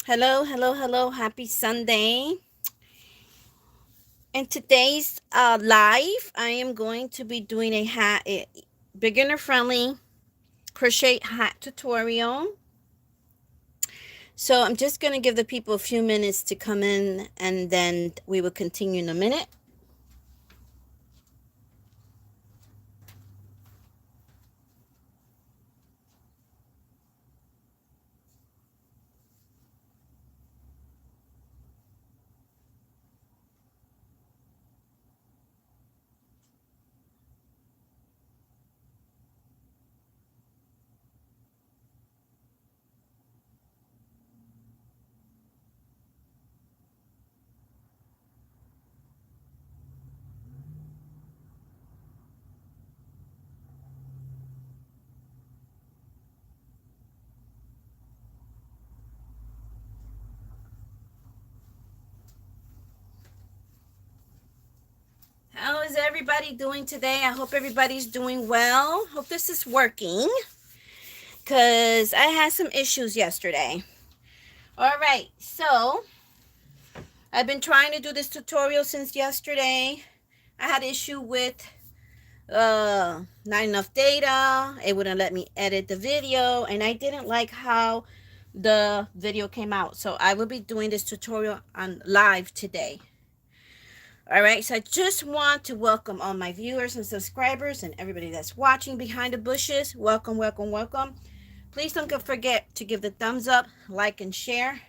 Hello, hello, hello. Happy Sunday. In today's live, I am going to be doing a beginner friendly crochet hat tutorial. So I'm just going to give the people a few minutes to come in, and then we will continue in a minute. How is everybody doing today? I hope everybody's doing well. Hope this is working because I had some issues yesterday. All right, so I've been trying to do this tutorial since yesterday. I had issue with not enough data. It wouldn't let me edit the video, and I didn't like how the video came out. So I will be doing this tutorial on live today. All right, so I just want to welcome all my viewers and subscribers and everybody that's watching behind the bushes. Welcome, welcome, welcome. Please don't forget to give the thumbs up, like, and share.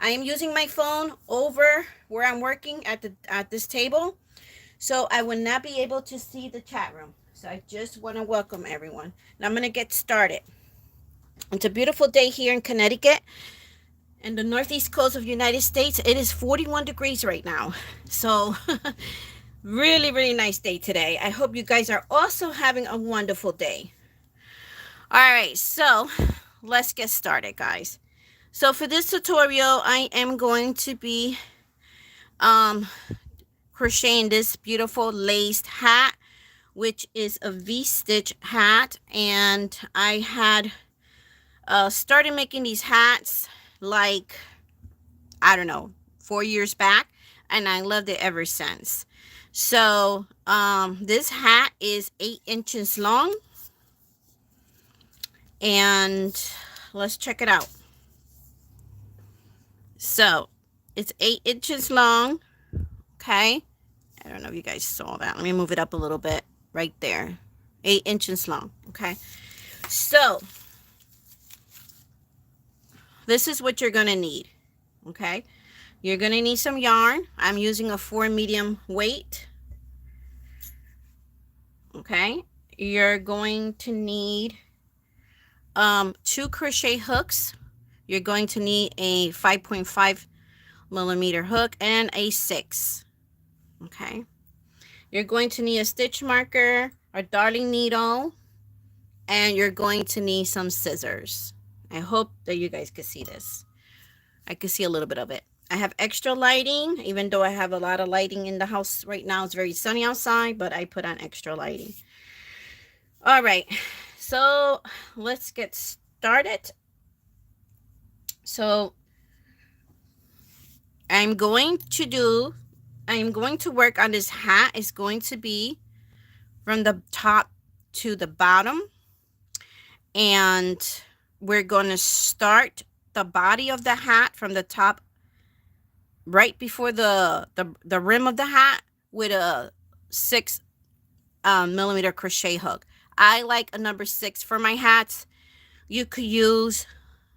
I am using my phone over where I'm working at this table, so I will not be able to see the chat room. So I just want to welcome everyone. Now I'm going to get started. It's a beautiful day here in Connecticut and the northeast coast of the United States. It is 41 degrees right now. So really, really nice day today. I hope you guys are also having a wonderful day. All right, so let's get started, guys. So for this tutorial, I am going to be crocheting this beautiful laced hat, which is a V-stitch hat. And I had started making these hats like, I don't know, 4 years back, and I loved it ever since. So this hat is 8 inches long, and let's check it out. So it's 8 inches long. Okay, I don't know if you guys saw that. Let me move it up a little bit. Right there, 8 inches long. Okay, so this is what you're gonna need. Okay, you're gonna need some yarn. I'm using a 4 medium weight. Okay, you're going to need 2 crochet hooks. You're going to need a 5.5 millimeter hook and a 6. Okay, you're going to need a stitch marker, a darning needle, and you're going to need some scissors. I hope that you guys can see this. I can see a little bit of it. I have extra lighting, even though I have a lot of lighting in the house right now. It's very sunny outside, but I put on extra lighting. All right, so let's get started. So I'm going to work on this hat. It's going to be from the top to the bottom, and we're going to start the body of the hat from the top right before the rim of the hat with a 6 millimeter crochet hook. I like a number 6 for my hats. You could use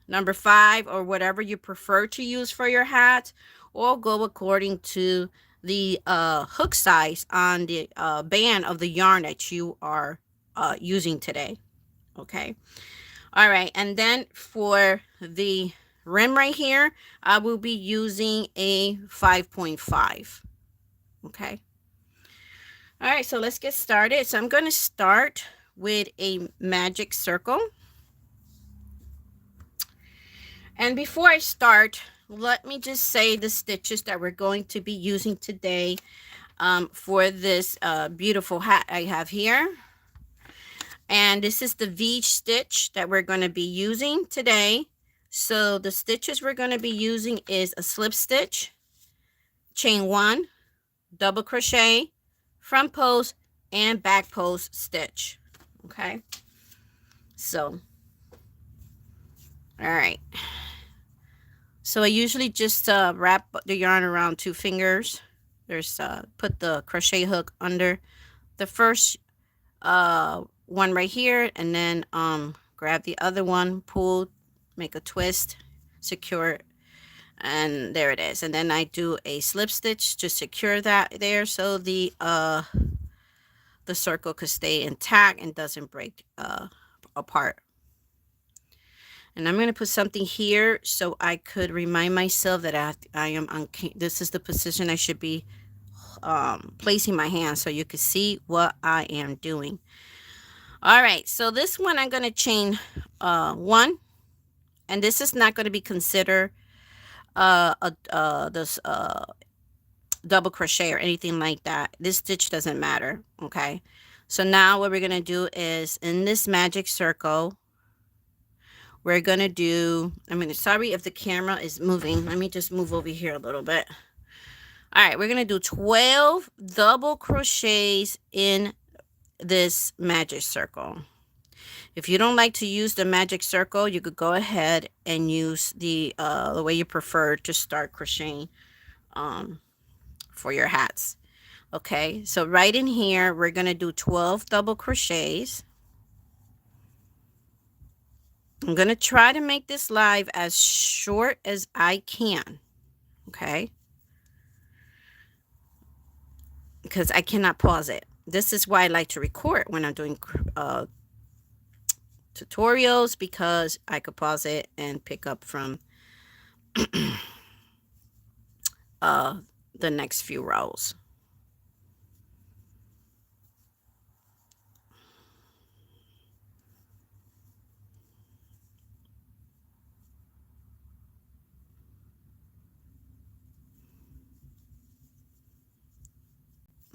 number 5 or whatever you prefer to use for your hat, or go according to the hook size on the band of the yarn that you are using today. Okay, all right, and then for the rim right here, I will be using a 5.5. Okay, all right, so let's get started. So I'm going to start with a magic circle. And before I start, let me just say the stitches that we're going to be using today for this beautiful hat I have here. And this is the V stitch that we're going to be using today. So the stitches we're going to be using is a slip stitch, chain 1, double crochet, front post, and back post stitch. Okay, so all right, so I usually just wrap the yarn around 2 fingers. There's put the crochet hook under the first one right here, and then grab the other one, pull, make a twist, secure it, and there it is. And then I do a slip stitch to secure that there, so the circle could stay intact and doesn't break apart. And I'm going to put something here so I could remind myself that I am on, this is the position I should be placing my hand, so you can see what I am doing. All right, so this one I'm going to chain 1, and this is not going to be considered this double crochet or anything like that. This stitch doesn't matter. Okay, so now what we're going to do is in this magic circle, we're going to do, sorry if the camera is moving. Let me just move over here a little bit. All right, we're going to do 12 double crochets in this magic circle. If you don't like to use the magic circle, you could go ahead and use the way you prefer to start crocheting for your hats. Okay, so right in here, we're going to do 12 double crochets. I'm going to try to make this live as short as I can. Okay, because I cannot pause it. This is why I like to record when I'm doing tutorials, because I could pause it and pick up from the next few rows.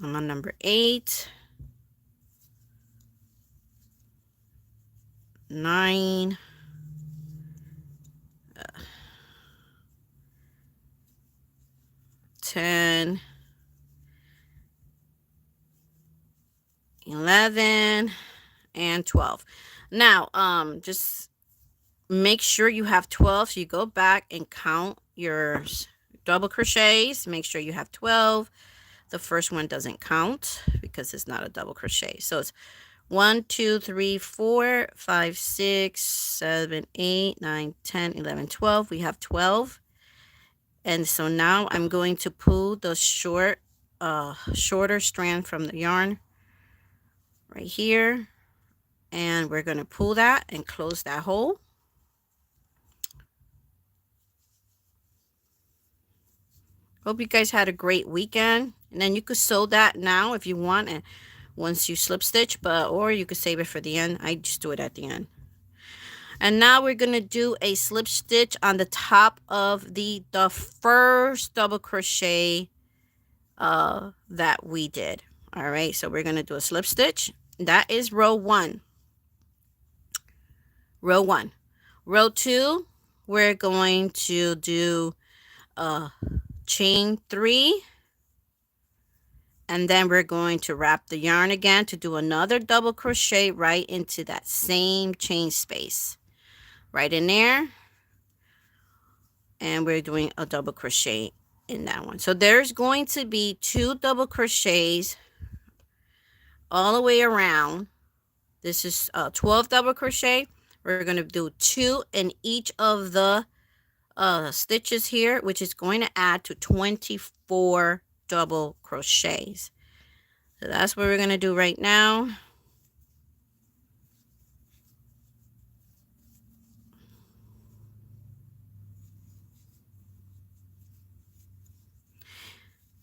I'm on number 8, 9, 10, 11, and 12. Now, just make sure you have 12. So you go back and count your double crochets. Make sure you have 12. The first one doesn't count because it's not a double crochet. So it's 1, 2, 3, 4, 5, 6, 7, 8, 9, 10, 11, 12. We have 12. And so now I'm going to pull the shorter strand from the yarn right here. And we're going to pull that and close that hole. Hope you guys had a great weekend. And then you could sew that now if you want, and once you slip stitch, or you could save it for the end. I just do it at the end. And now we're going to do a slip stitch on the top of the first double crochet that we did. All right, so we're going to do a slip stitch. That is row 1. Row 1. Row 2, we're going to do chain 3, and then we're going to wrap the yarn again to do another double crochet right into that same chain space, right in there, and we're doing a double crochet in that one. So there's going to be 2 double crochets all the way around. This is 12 double crochet. We're going to do 2 in each of the stitches here, which is going to add to 24 double crochets. So that's what we're going to do right now.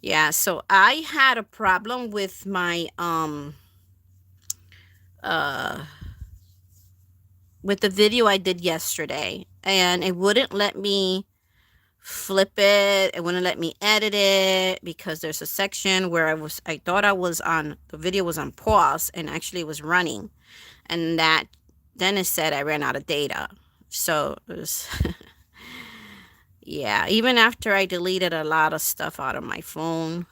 Yeah, so I had a problem with my with the video I did yesterday, and it wouldn't let me flip it. It wouldn't let me edit it because there's a section where I thought I was on, the video was on pause, and actually it was running, and that then it said I ran out of data. So it was Yeah, even after I deleted a lot of stuff out of my phone.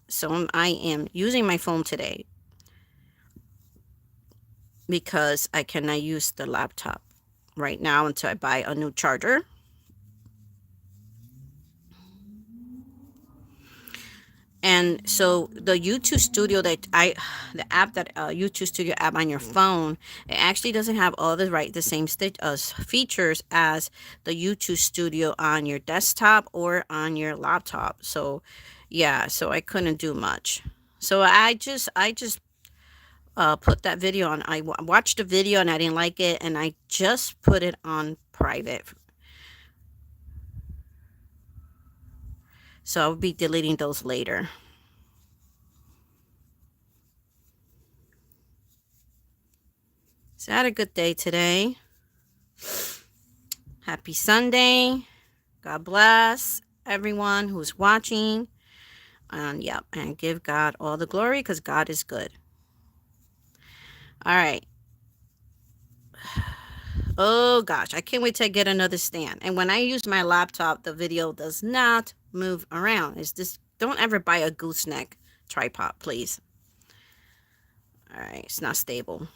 So I am using my phone today because I cannot use the laptop right now until I buy a new charger. And so the YouTube Studio the app that YouTube Studio app on your phone, it actually doesn't have all the same features as the YouTube Studio on your desktop or on your laptop. So yeah, so I couldn't do much. So I just put that video on. I watched the video and I didn't like it, and I just put it on private. So I'll be deleting those later. So I had a good day today. Happy Sunday. God bless everyone who's watching. And yep, and give God all the glory because God is good. All right. Oh gosh, I can't wait to get another stand. And when I use my laptop, the video does not move around. It's this. Don't ever buy a gooseneck tripod, please. All right, it's not stable.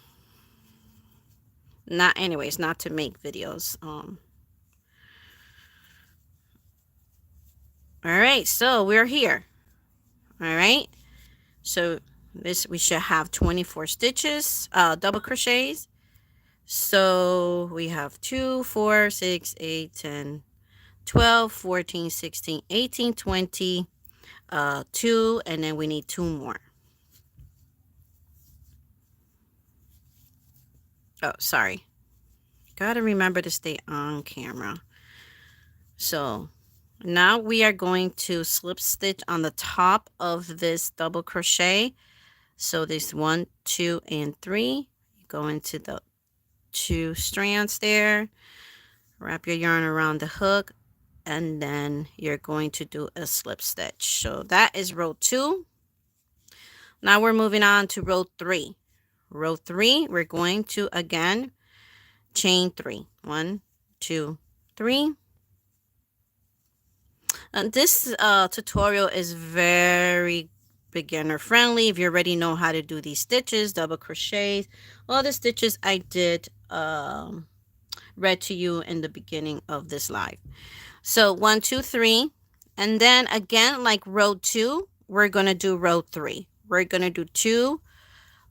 Not anyways, not to make videos. All right, so we're here. All right, so this we should have 24 stitches, double crochets. So we have 2, 4, 6, 8, 10, 12, 14, 16, 18, 20, 2, and then we need 2 more. Oh, sorry. Gotta remember to stay on camera. So now we are going to slip stitch on the top of this double crochet. So there's 1, 2, and 3. You go into the 2 strands there, wrap your yarn around the hook, and then you're going to do a slip stitch. So that is row 2. Now we're moving on to row 3. Row 3, we're going to again chain 3. 1, 2, 3. And this tutorial is very beginner friendly. If you already know how to do these stitches, double crochets, all the stitches I did read to you in the beginning of this live. So 1, 2, 3, and then again, like row 2, we're going to do row 3. We're going to do 2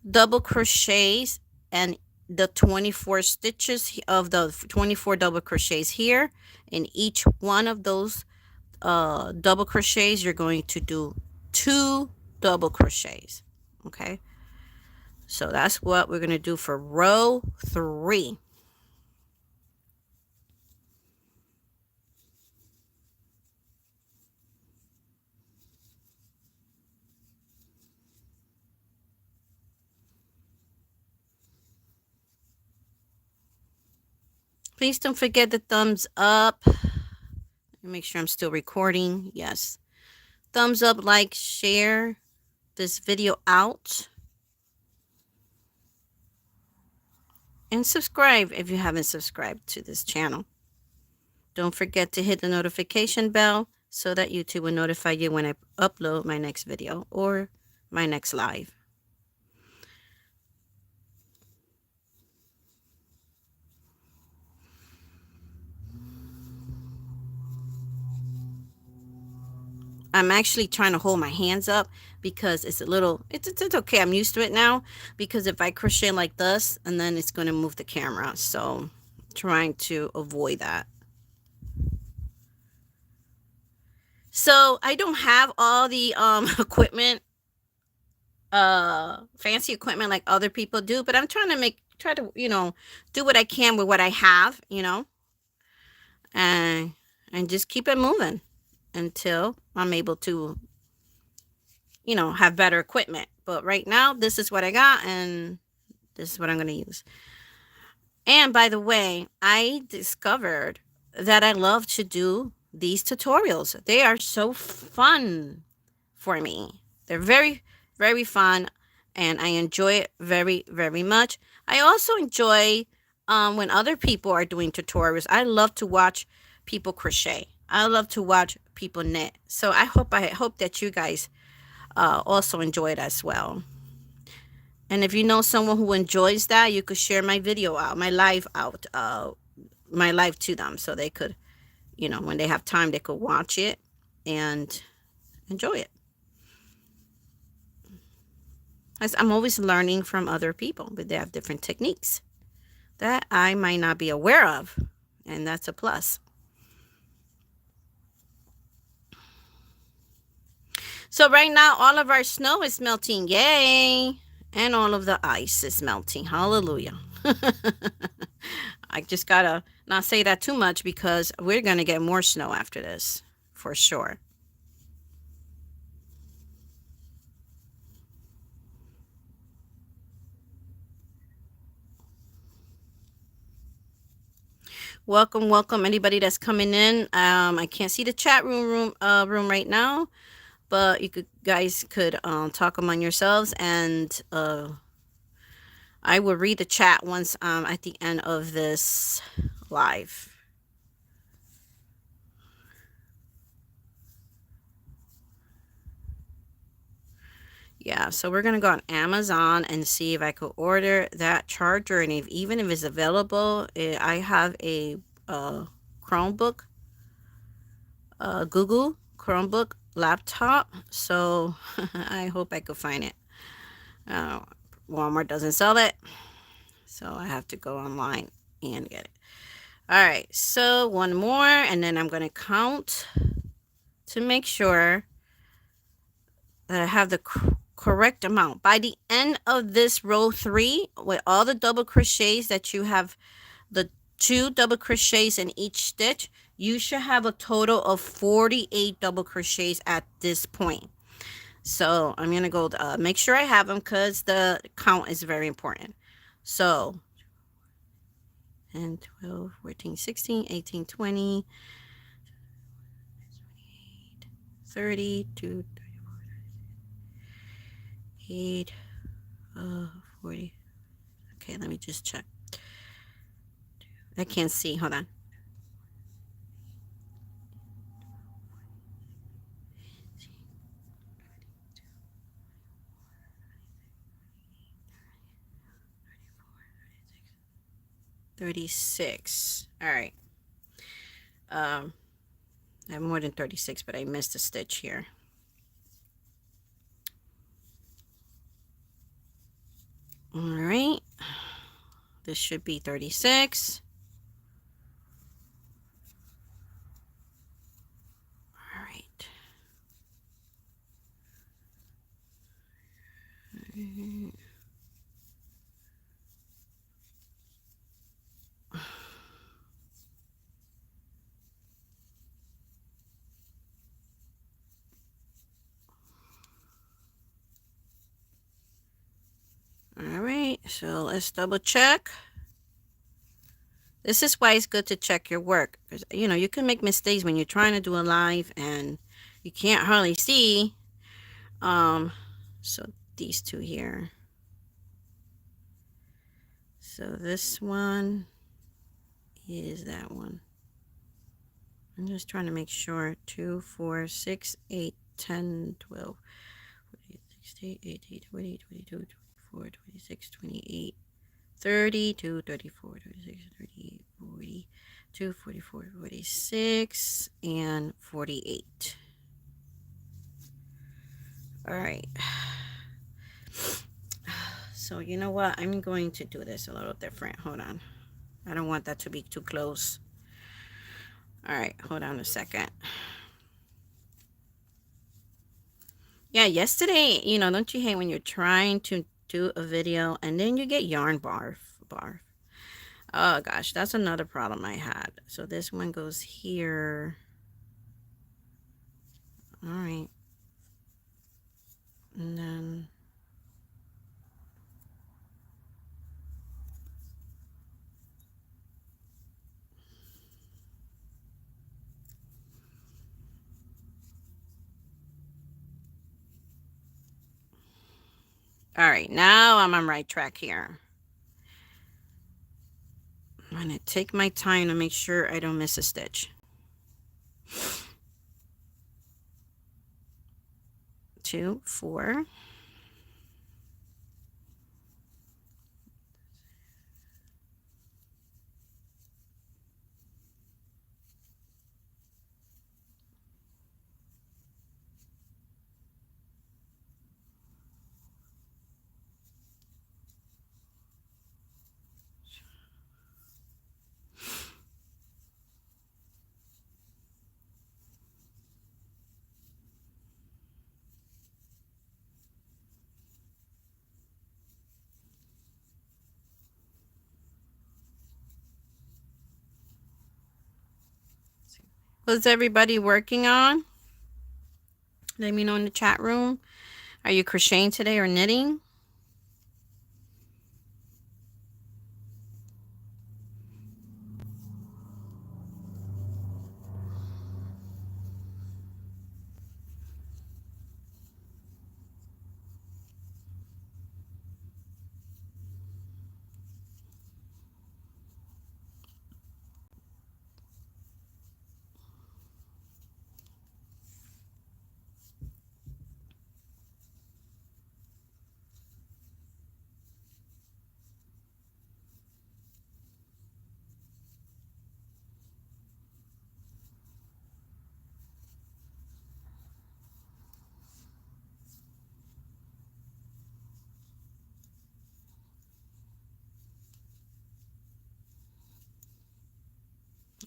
double crochets and the 24 stitches of the 24 double crochets here. In each one of those double crochets, you're going to do 2 double crochets. Okay, so that's what we're going to do for row 3. Please don't forget the thumbs up. Make sure I'm still recording. Yes, thumbs up, like, share this video out, and subscribe if you haven't subscribed to this channel. Don't forget to hit the notification bell so that YouTube will notify you when I upload my next video or my next live. I'm actually trying to hold my hands up because it's a little, it's okay. I'm used to it now because if I crochet like this and then it's going to move the camera. So trying to avoid that. So I don't have all the equipment, fancy equipment like other people do, but I'm trying to try to, do what I can with what I have, and just keep it moving until I'm able to, have better equipment. But right now, this is what I got, and this is what I'm going to use. And by the way, I discovered that I love to do these tutorials. They are so fun for me. They're very, very fun, and I enjoy it very, very much. I also enjoy when other people are doing tutorials. I love to watch people crochet. I love to watch people knit. So I hope that you guys also enjoy it as well. And if you know someone who enjoys that, you could share my video out, my live to them, so they could, when they have time, they could watch it and enjoy it. I'm always learning from other people, but they have different techniques that I might not be aware of, and that's a plus. So right now, all of our snow is melting. Yay! And all of the ice is melting. Hallelujah. I just gotta not say that too much because we're gonna get more snow after this, for sure. Welcome, welcome, anybody that's coming in. I can't see the chat room right now, but you guys could talk among yourselves, and I will read the chat once at the end of this live. Yeah, so we're gonna go on Amazon and see if I could order that charger, and even if it's available, I have a Chromebook, Google Chromebook laptop, so I hope I could find it. Walmart doesn't sell it, so I have to go online and get it. All right, so one more, and then I'm going to count to make sure that I have the correct amount. By the end of this row 3, with all the double crochets that you have, the 2 double crochets in each stitch, you should have a total of 48 double crochets at this point. So I'm going to go make sure I have them, because the count is very important. So 10, 12, 14, 16, 18, 20, 30, 2, 8, 40. Okay, let me just check. I can't see. Hold on. 36. All right. I have more than 36, but I missed a stitch here. All right. This should be 36. All right. All right, so let's double check. This is why it's good to check your work, because you can make mistakes when you're trying to do a live and you can't hardly see. So these two here. So this one is that one. I'm just trying to make sure. 2, 4, 6, 8, 10, 12, 16, 18, 20, 22, 24, 26, 28, 32, 34, 36, 38, 42, 44, 46, and 48. All right. So you know what? I'm going to do this a little different. Hold on. I don't want that to be too close. All right. Hold on a second. Yeah, yesterday, don't you hate when you're trying to do a video and then you get yarn barf? Oh gosh, that's another problem I had. So this one goes here. All right. And then all right, now I'm on right track here. I'm going to take my time to make sure I don't miss a stitch. 2, 4. What's everybody working on? Let me know in the chat room. Are you crocheting today or knitting?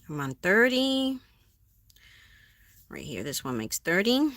I'm on 30. Right here, this one makes 30.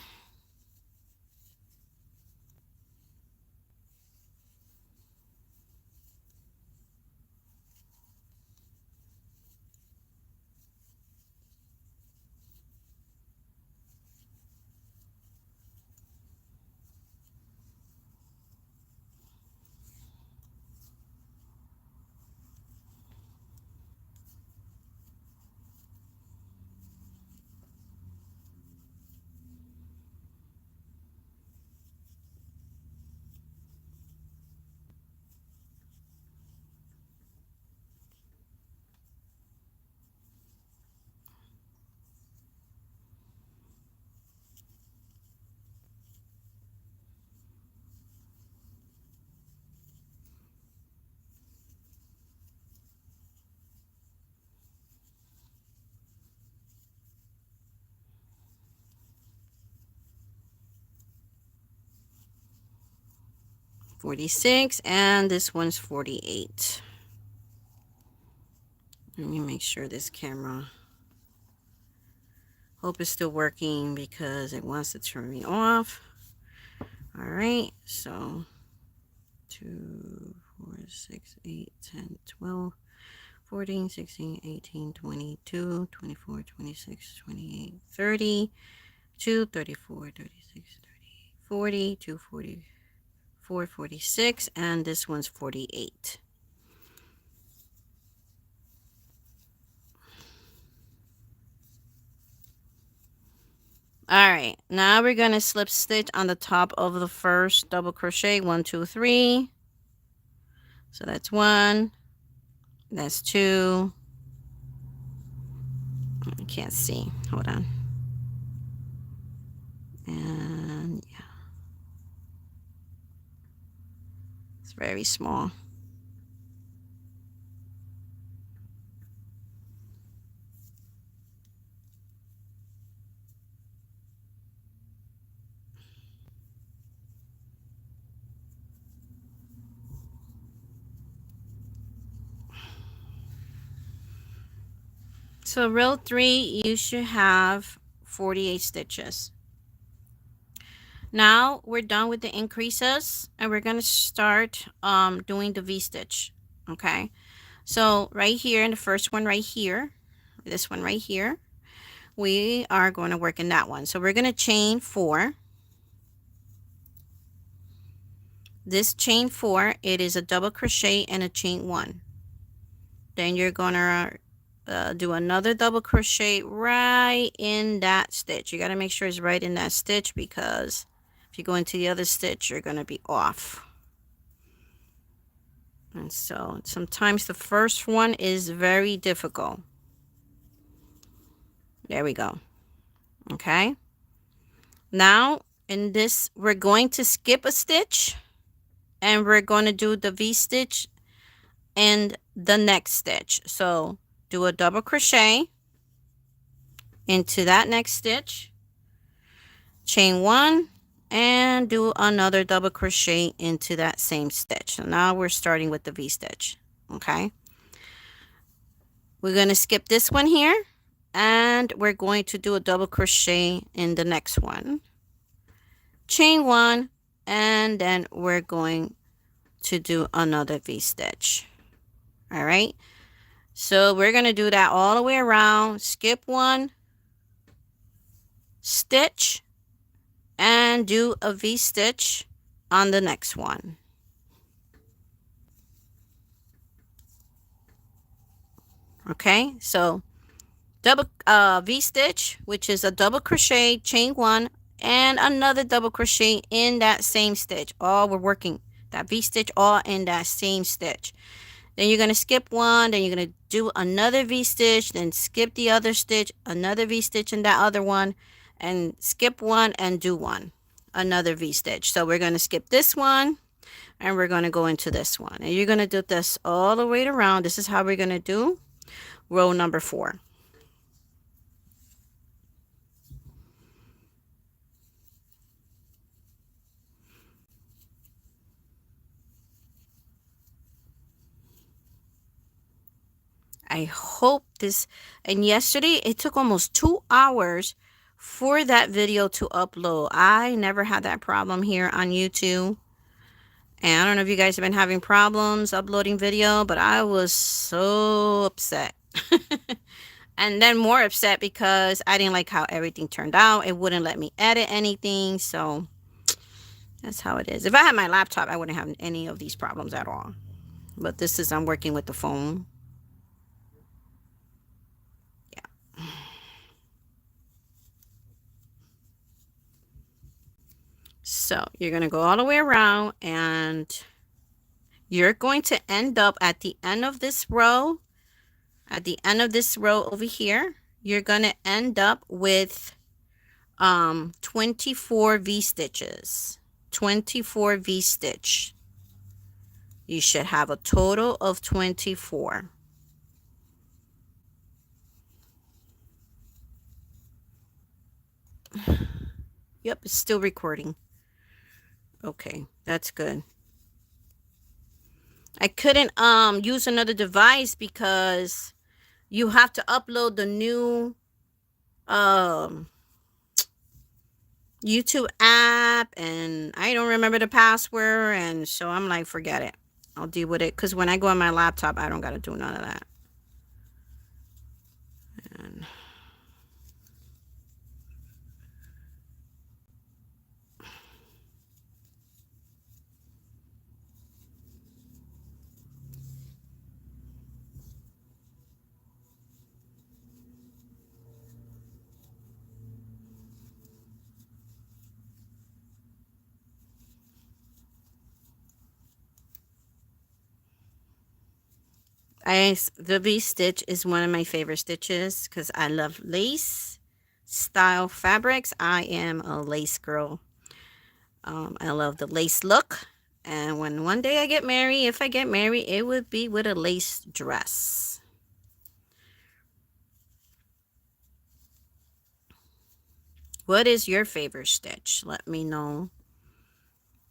$46, and this one's $48. Let me make sure this camera, hope it's still working because it wants to turn me off. All right, so 2, 4, 6, 8, 10, 12, 14, 16, 18, 22, 24, 26, 28, 30, 2, 34, 36, 38, 40, 2, 44, 46, and this one's 48. All right, now we're going to slip stitch on the top of the first double crochet. 1, 2, 3. So that's 1, that's 2. I can't see, hold on. And yeah, it's very small. So row 3, you should have 48 stitches. Now we're done with the increases, and we're going to start doing the V-stitch. Okay, so right here in the first one right here, this one right here, we are going to work in that one. So we're going to chain 4. This chain 4, it is a double crochet and a chain 1. Then you're going to do another double crochet right in that stitch. You got to make sure it's right in that stitch, because if you go into the other stitch, you're going to be off. And so sometimes the first one is very difficult. There we go. Okay. Now in this, we're going to skip a stitch and we're going to do the V-stitch in the next stitch. So do a double crochet into that next stitch, chain 1, and do another double crochet into that same stitch. So now we're starting with the V-stitch. Okay, we're going to skip this one here and we're going to do a double crochet in the next one, chain 1, and then we're going to do another V-stitch. All right, so we're going to do that all the way around, skip 1 stitch, and do a V-stitch on the next one. Okay, so double V-stitch, which is a double crochet, chain 1, and another double crochet in that same stitch. All we're working that V-stitch all in that same stitch. Then you're going to skip 1, then you're going to do another V-stitch, then skip the other stitch, another V-stitch in that other one, and skip 1 and do 1, another V-stitch. So we're going to skip this one and we're going to go into this one, and you're going to do this all the way around. This is how we're going to do row number 4. I hope this, and yesterday it took almost 2 hours for that video to upload. I never had that problem here on YouTube. And I don't know if you guys have been having problems uploading video, but I was so upset. And then more upset because I didn't like how everything turned out. It wouldn't let me edit anything. So that's how it is. If I had my laptop, I wouldn't have any of these problems at all. But this is, I'm working with the phone. Yeah. So you're going to go all the way around and you're going to end up at the end of this row. At the end of this row over here, you're going to end up with 24 V-stitches. 24 V-stitch. You should have a total of 24. Yep, it's still recording. Okay, that's good. I couldn't use another device because you have to upload the new YouTube app, and I don't remember the password, and so I'm like, forget it. I'll deal with it, because when I go on my laptop, I don't got to do none of that. And the V-stitch is one of my favorite stitches because I love lace style fabrics. I am a lace girl. I love the lace look. And when one day I get married, if I get married, it would be with a lace dress. What is your favorite stitch? Let me know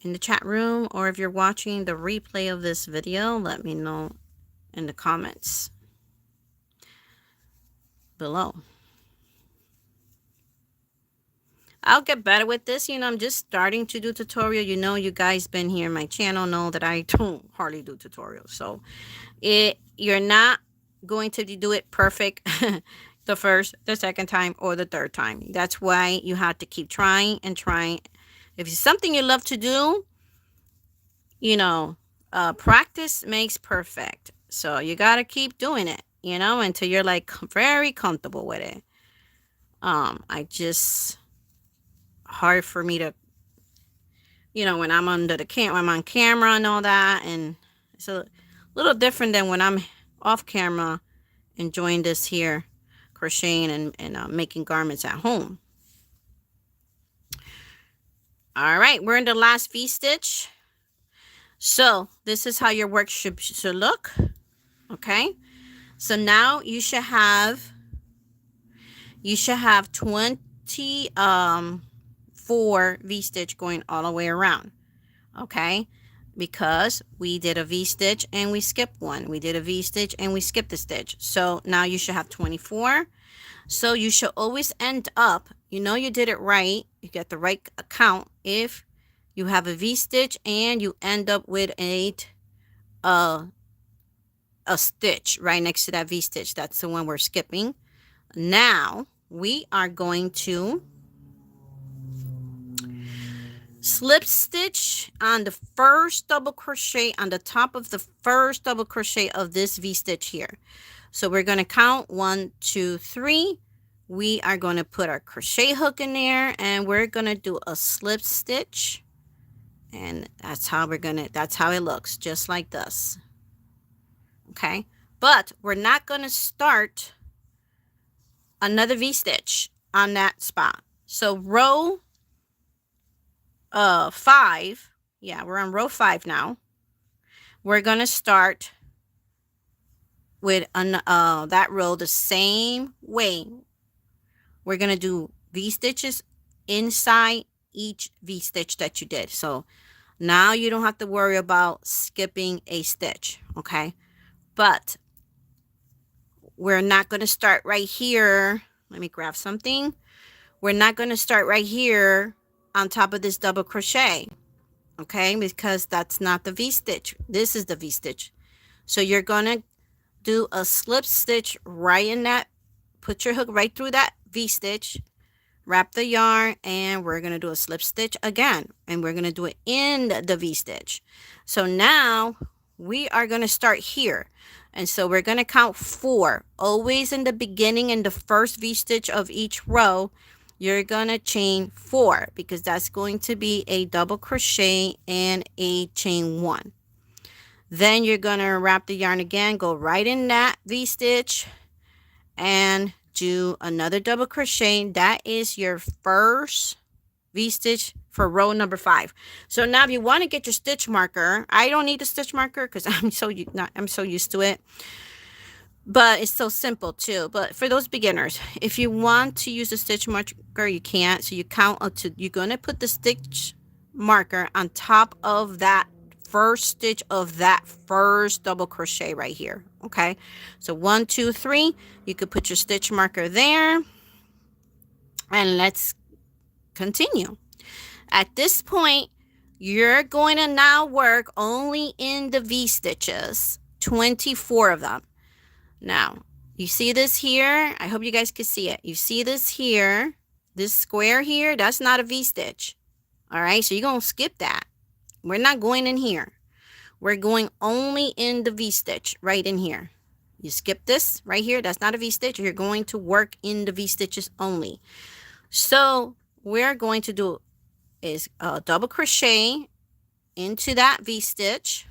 in the chat room, or if you're watching the replay of this video, let me know in the comments below. I'll get better with this. You know, I'm just starting to do tutorial. You know, you guys been here on my channel know that I don't hardly do tutorials. So you're not going to do it perfect the first, the second time, or the third time. That's why you have to keep trying and trying. If it's something you love to do, you know, practice makes perfect. So you got to keep doing it, you know, until you're like very comfortable with it. I just, hard for me to, you know, when I'm under the camera, I'm on camera and all that. And it's a little different than when I'm off camera enjoying this here, crocheting and making garments at home. All right, we're in the last V-stitch. So this is how your work should look. Okay, so now you should have 4 V-stitch going all the way around. Okay, because we did a V-stitch and we skipped one. We did a V-stitch and we skipped a stitch. So now you should have 24. So you should always end up, you know, you did it right. You get the right count if you have a V-stitch and you end up with a stitch right next to that V-stitch. That's the one we're skipping. Now we are going to slip stitch on the first double crochet on the top of the first double crochet of this V-stitch here. So we're going to count 1, 2, 3. We are going to put our crochet hook in there and we're going to do a slip stitch. And that's how it looks, just like this. Okay, but we're not going to start another V-stitch on that spot. So row 5, yeah, we're on row 5 now. We're going to start with that row the same way. We're going to do V-stitches inside each V-stitch that you did. So now you don't have to worry about skipping a stitch, okay? But we're not going to start right here. Let me grab something. We're not going to start right here on top of this double crochet, okay? Because that's not the V-stitch. This is the V-stitch. So you're going to do a slip stitch right in that. Put your hook right through that V-stitch. Wrap the yarn and we're going to do a slip stitch again. And we're going to do it in the V-stitch. So now we are going to start here. And so we're going to count 4. Always in the beginning, in the first V-stitch of each row, you're going to chain 4 because that's going to be a double crochet and a chain 1. Then you're going to wrap the yarn again, go right in that V-stitch and do another double crochet. That is your first V-stitch for row number 5. So now if you want to get your stitch marker, I don't need a stitch marker because I'm so used to it. But it's so simple too. But for those beginners, if you want to use a stitch marker, you can't. So you count up to, you're going to put the stitch marker on top of that first stitch of that first double crochet right here. Okay, so 1, 2, 3. You could put your stitch marker there. And let's continue. At this point, you're going to now work only in the V-stitches, 24 of them. Now, you see this here? I hope you guys can see it. You see this here, this square here? That's not a V-stitch. All right, so you're going to skip that. We're not going in here. We're going only in the V-stitch right in here. You skip this right here. That's not a V-stitch. You're going to work in the V-stitches only. So we're going to do is a double crochet into that V-stitch,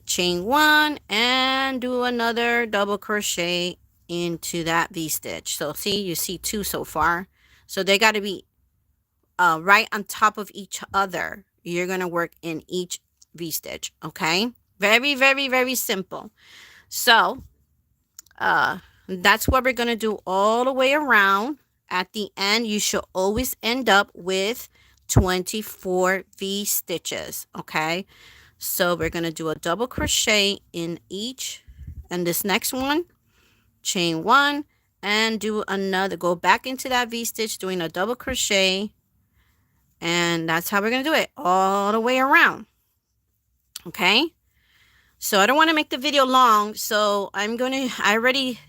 chain 1, and do another double crochet into that V-stitch. So see, you see 2 so far. So they got to be right on top of each other. You're going to work in each V-stitch, okay? Very, very, very simple. So that's what we're going to do all the way around. At the end, you should always end up with 24 V-stitches, okay? So we're going to do a double crochet in each, and this next one, chain 1, and do another, go back into that V-stitch, doing a double crochet, and that's how we're going to do it all the way around, okay? So I don't want to make the video long, so I already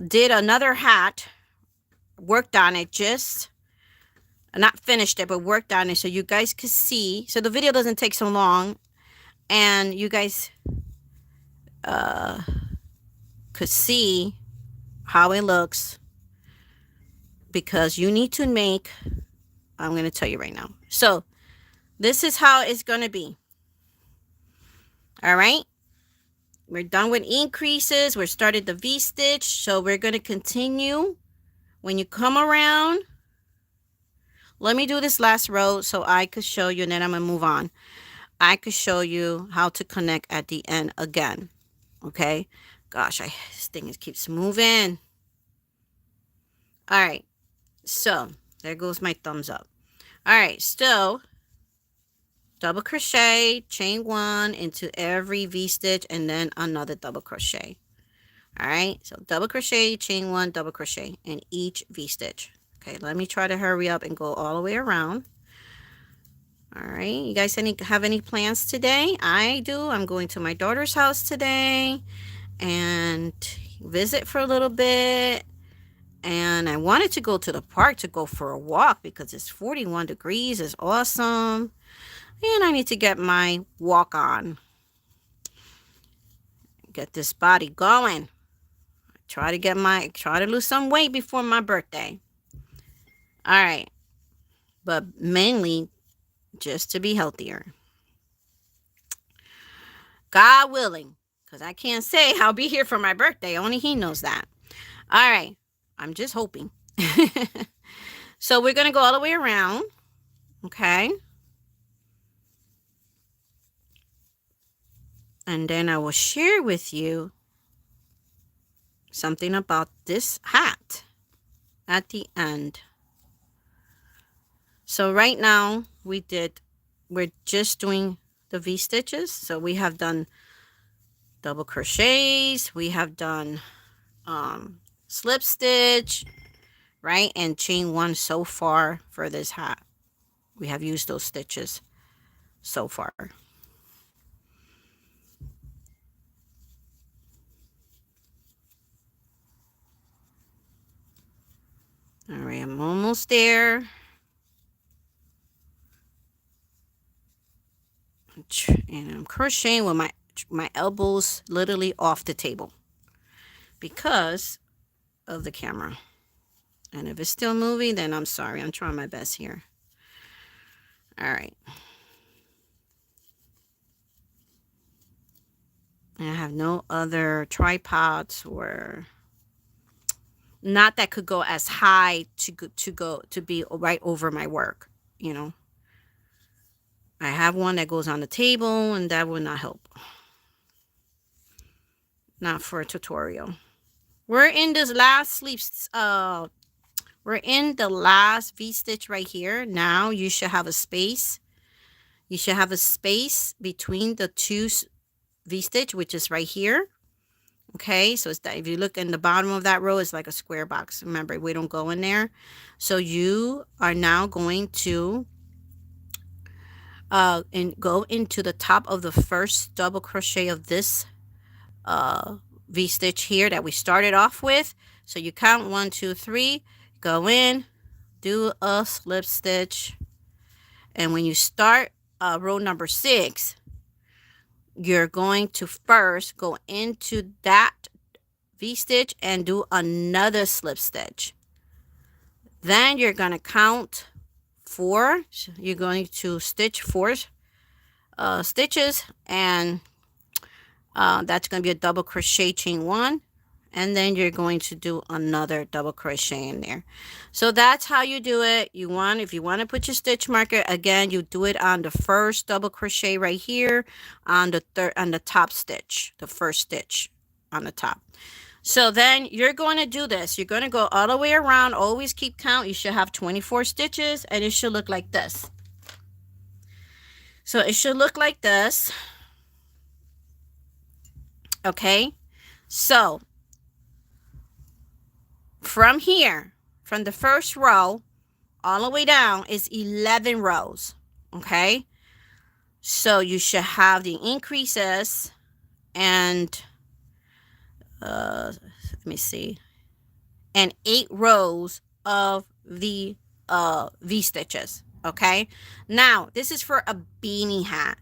did another hat, worked on it, just not finished it, but worked on it so you guys could see, so the video doesn't take so long and you guys could see how it looks, because you need to make, I'm going to tell you right now. So this is how it's going to be. All right, we're done with increases. We started the V-stitch, so we're going to continue When you come around, let me do this last row so I could show you, and then I'm going to move on. I could show you how to connect at the end again. Okay? Gosh, this thing keeps moving. All right. So, there goes my thumbs up. All right. So, double crochet, chain 1 into every V-stitch, and then another double crochet. All right. So, double crochet, chain 1, double crochet in each V-stitch. Okay, let me try to hurry up and go all the way around. All right, you guys have any plans today? I do. I'm going to my daughter's house today and visit for a little bit. And I wanted to go to the park to go for a walk because it's 41 degrees. It's awesome. And I need to get my walk on. Get this body going. Try to lose some weight before my birthday. All right, but mainly just to be healthier. God willing, because I can't say I'll be here for my birthday. Only He knows that. All right, I'm just hoping. So we're going to go all the way around. Okay. And then I will share with you something about this hat at the end. So right now we're just doing the V-stitches. So we have done double crochets, we have done slip stitch, right? And chain 1 so far for this hat. We have used those stitches so far. All right, I'm almost there. And I'm crocheting with my elbows literally off the table because of the camera. And if it's still moving, then I'm sorry. I'm trying my best here. All right. I have no other tripods or not that could go as high to be right over my work, you know. I have one that goes on the table, and that would not help. Not for a tutorial. We're in this last we're in the last V-stitch right here. Now you should have a space. You should have a space between the two V-stitch, which is right here. Okay, so it's that if you look in the bottom of that row, it's like a square box. Remember, we don't go in there. So you are now going to and go into the top of the first double crochet of this V-stitch here that we started off with. So you count 1, 2, 3, go in, do a slip stitch, and when you start row number 6, you're going to first go into that V-stitch and do another slip stitch. Then you're going to count 4. You're going to stitch 4 stitches, and that's going to be a double crochet, chain 1, and then you're going to do another double crochet in there. So that's how you do it. If you want to put your stitch marker, again, you do it on the first double crochet right here on the top stitch, the first stitch on the top. So then you're going to do this. You're going to go all the way around. Always keep count. You should have 24 stitches, and it should look like this. So it should look like this. Okay. So from here, from the first row all the way down is 11 rows. Okay. So you should have the increases and let me see, and 8 rows of the V-stitches. Okay, now this is for a beanie hat.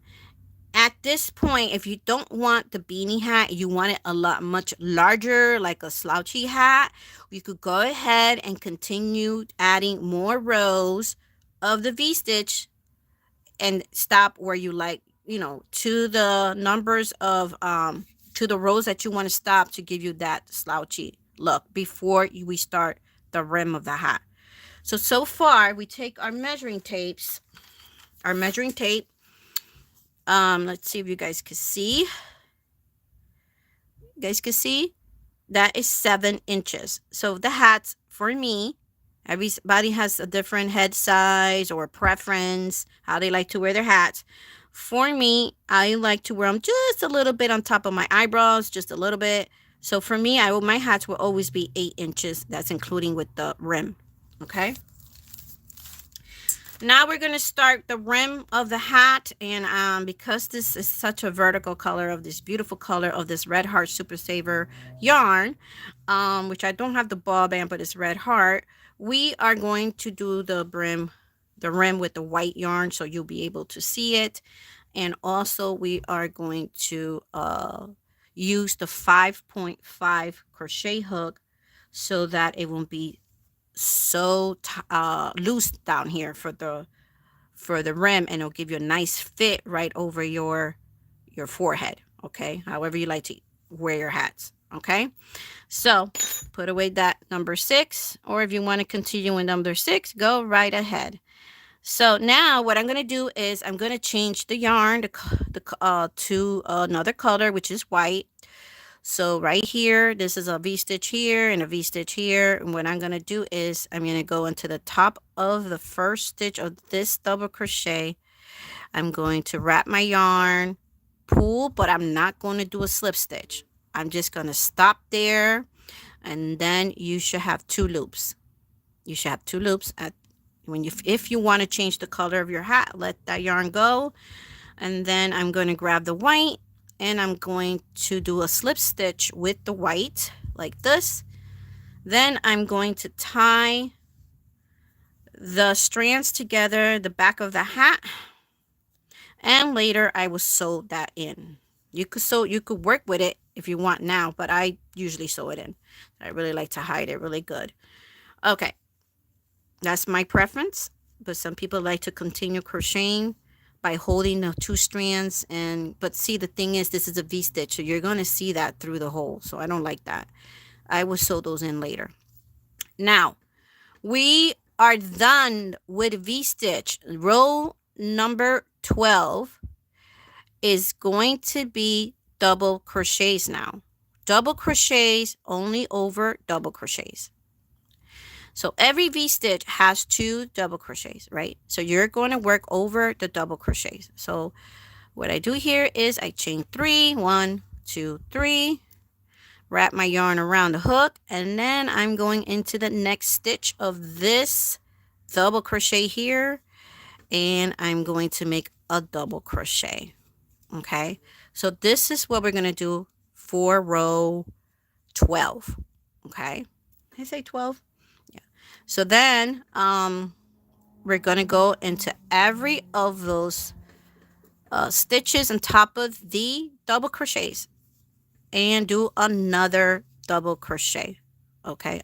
At this point, if you don't want the beanie hat, you want it much larger, like a slouchy hat, you could go ahead and continue adding more rows of the V-stitch and stop where you like, to the numbers of to the rows that you want to stop to give you that slouchy look before we start the rim of the hat. So far we take our measuring tapes, our measuring tape. Let's see if you guys can see. You guys can see that is 7 inches. So the hats, for me, everybody has a different head size or preference, how they like to wear their hats. For me, I like to wear them just a little bit on top of my eyebrows, just a little bit. So for me, my hats will always be 8 inches. That's including with the rim. Okay. Now we're going to start the rim of the hat, and because this is such a vertical color of this beautiful color of this Red Heart Super Saver yarn, which I don't have the ball band, but it's Red Heart, we are going to do the rim with the white yarn, so you'll be able to see it. And also we are going to use the 5.5 crochet hook so that it won't be so loose down here for the rim, and it'll give you a nice fit right over your forehead. Okay, however you like to wear your hats. Okay, so put away that number 6, or if you want to continue with number 6, go right ahead. So now what I'm going to do is I'm going to change the yarn to another color, which is white. So right here, this is a V-stitch here and a V-stitch here. And what I'm going to do is I'm going to go into the top of the first stitch of this double crochet. I'm going to wrap my yarn, pull, but I'm not going to do a slip stitch. I'm just going to stop there, and then you should have 2 loops. You should have 2 loops if you want to change the color of your hat. Let that yarn go, and then I'm going to grab the white, and I'm going to do a slip stitch with the white like this. Then I'm going to tie the strands together, the back of the hat, and later I will sew that in. You could work with it if you want now, but I usually sew it in. I really like to hide it really good. Okay, that's my preference, but some people like to continue crocheting by holding the 2 strands. But see, the thing is, this is a V-stitch, so you're going to see that through the hole, so I don't like that. I will sew those in later. Now we are done with V-stitch. Row number 12 is going to be double crochets now. Double crochets only over double crochets. So every V-stitch has 2 double crochets, right? So you're going to work over the double crochets. So what I do here is I chain 3, 1, 2, 3, wrap my yarn around the hook, and then I'm going into the next stitch of this double crochet here, and I'm going to make a double crochet. Okay, so this is what we're going to do for row 12. Okay, did I say 12? Yeah. So then we're going to go into every of those stitches on top of the double crochets and do another double crochet. Okay,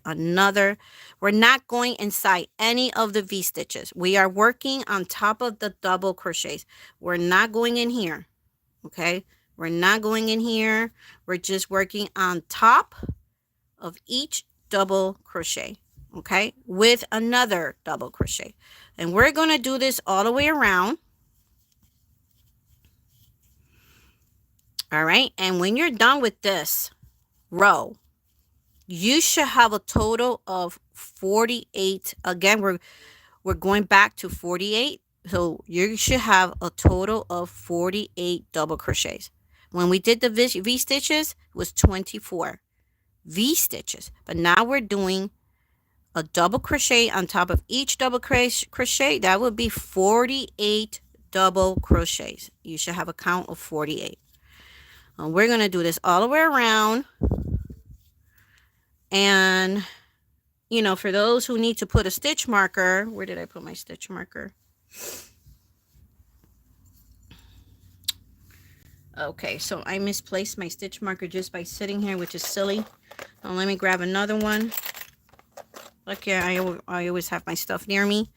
we're not going inside any of the V stitches. We are working on top of the double crochets. We're not going in here. Okay, we're not going in here. We're just working on top of each double crochet. Okay, with another double crochet. And we're going to do this all the way around. All right, and when you're done with this row, you should have a total of 48. Again, we're going back to 48. So you should have a total of 48 double crochets. When we did the V stitches, it was 24 V stitches. But now we're doing a double crochet on top of each double crochet. That would be 48 double crochets. You should have a count of 48. And we're going to do this all the way around. And, you know, for those who need to put a stitch marker, where did I put my stitch marker? Okay, so I misplaced my stitch marker just by sitting here, which is silly. Now let me grab another one. Look here, I always have my stuff near me.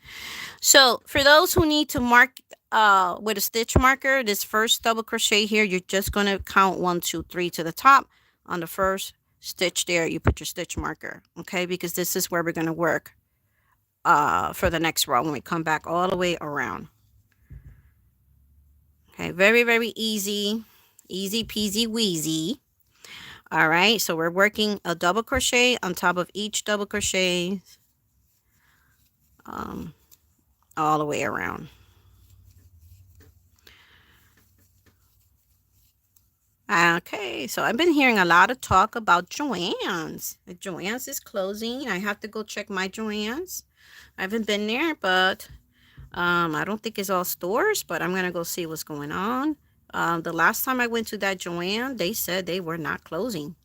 So for those who need to mark with a stitch marker, this first double crochet here, you're just going to count 1, 2, 3 to the top on the first stitch there, you put your stitch marker, okay, because this is where we're going to work for the next row when we come back all the way around. Okay, very, very easy, easy peasy wheezy. All right, so we're working a double crochet on top of each double crochet all the way around. Okay, so I've been hearing a lot of talk about Joann's. Joann's is closing. I have to go check my Joann's. I haven't been there, but I don't think it's all stores, but I'm gonna go see what's going on. The last time I went to that Joann, they said they were not closing.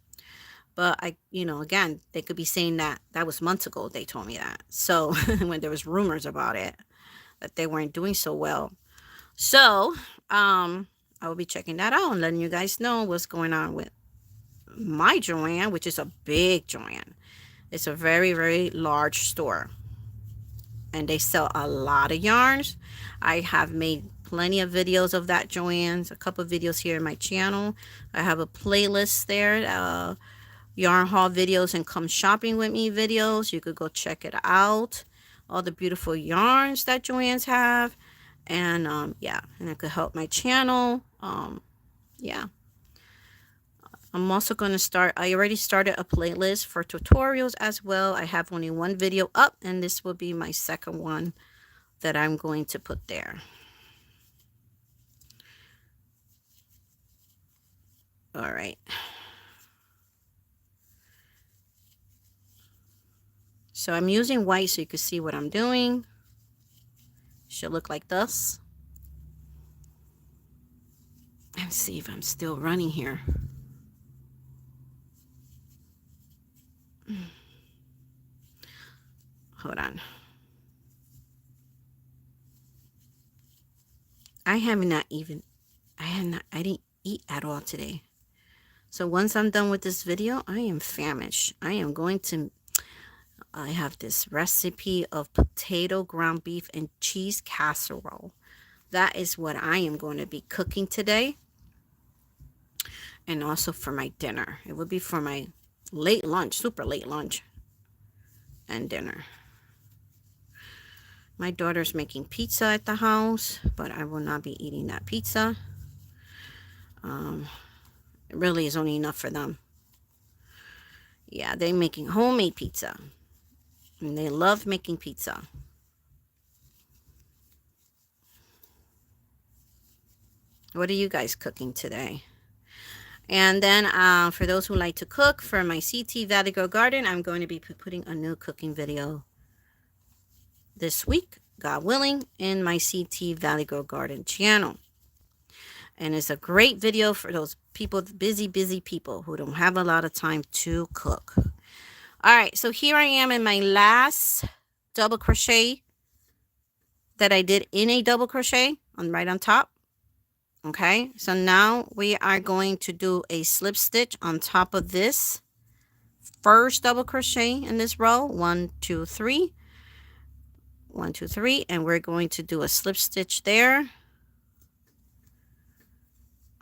But again, they could be saying that was months ago. They told me that. So when there was rumors about it, that they weren't doing so well. So I will be checking that out and letting you guys know what's going on with my Joann, which is a big Joann. It's a very, very large store. And they sell a lot of yarns. I have made plenty of videos of that Joann's, a couple of videos here in my channel. I have a playlist there, yarn haul videos and come shopping with me videos. You could go check it out. All the beautiful yarns that Joann's have. And yeah, and it could help my channel. Yeah. I'm also going to start, I already started a playlist for tutorials as well. I have only one video up, and this will be my second one that I'm going to put there. All right. So I'm using white so you can see what I'm doing. Should look like this. Let's see if I'm still running here. Hold on. I didn't eat at all today. So once I'm done with this video, I am famished. I have this recipe of potato, ground beef, and cheese casserole. That is what I am going to be cooking today. And also for my dinner. It would be for my late lunch, super late lunch and dinner. My daughter's making pizza at the house, but I will not be eating that pizza. It really is only enough for them. Yeah, they're making homemade pizza. And they love making pizza. What are you guys cooking today? And then for those who like to cook, for my CT Valley Girl Garden, I'm going to be putting a new cooking video this week, God willing, in my CT Valley Girl Garden channel. And it's a great video for those people, busy people who don't have a lot of time to cook. All right, so here I am in my last double crochet that I did in a double crochet right on top. Okay, so now we are going to do a slip stitch on top of this first double crochet in this row. 1, 2, 3. 1, 2, 3, and we're going to do a slip stitch there.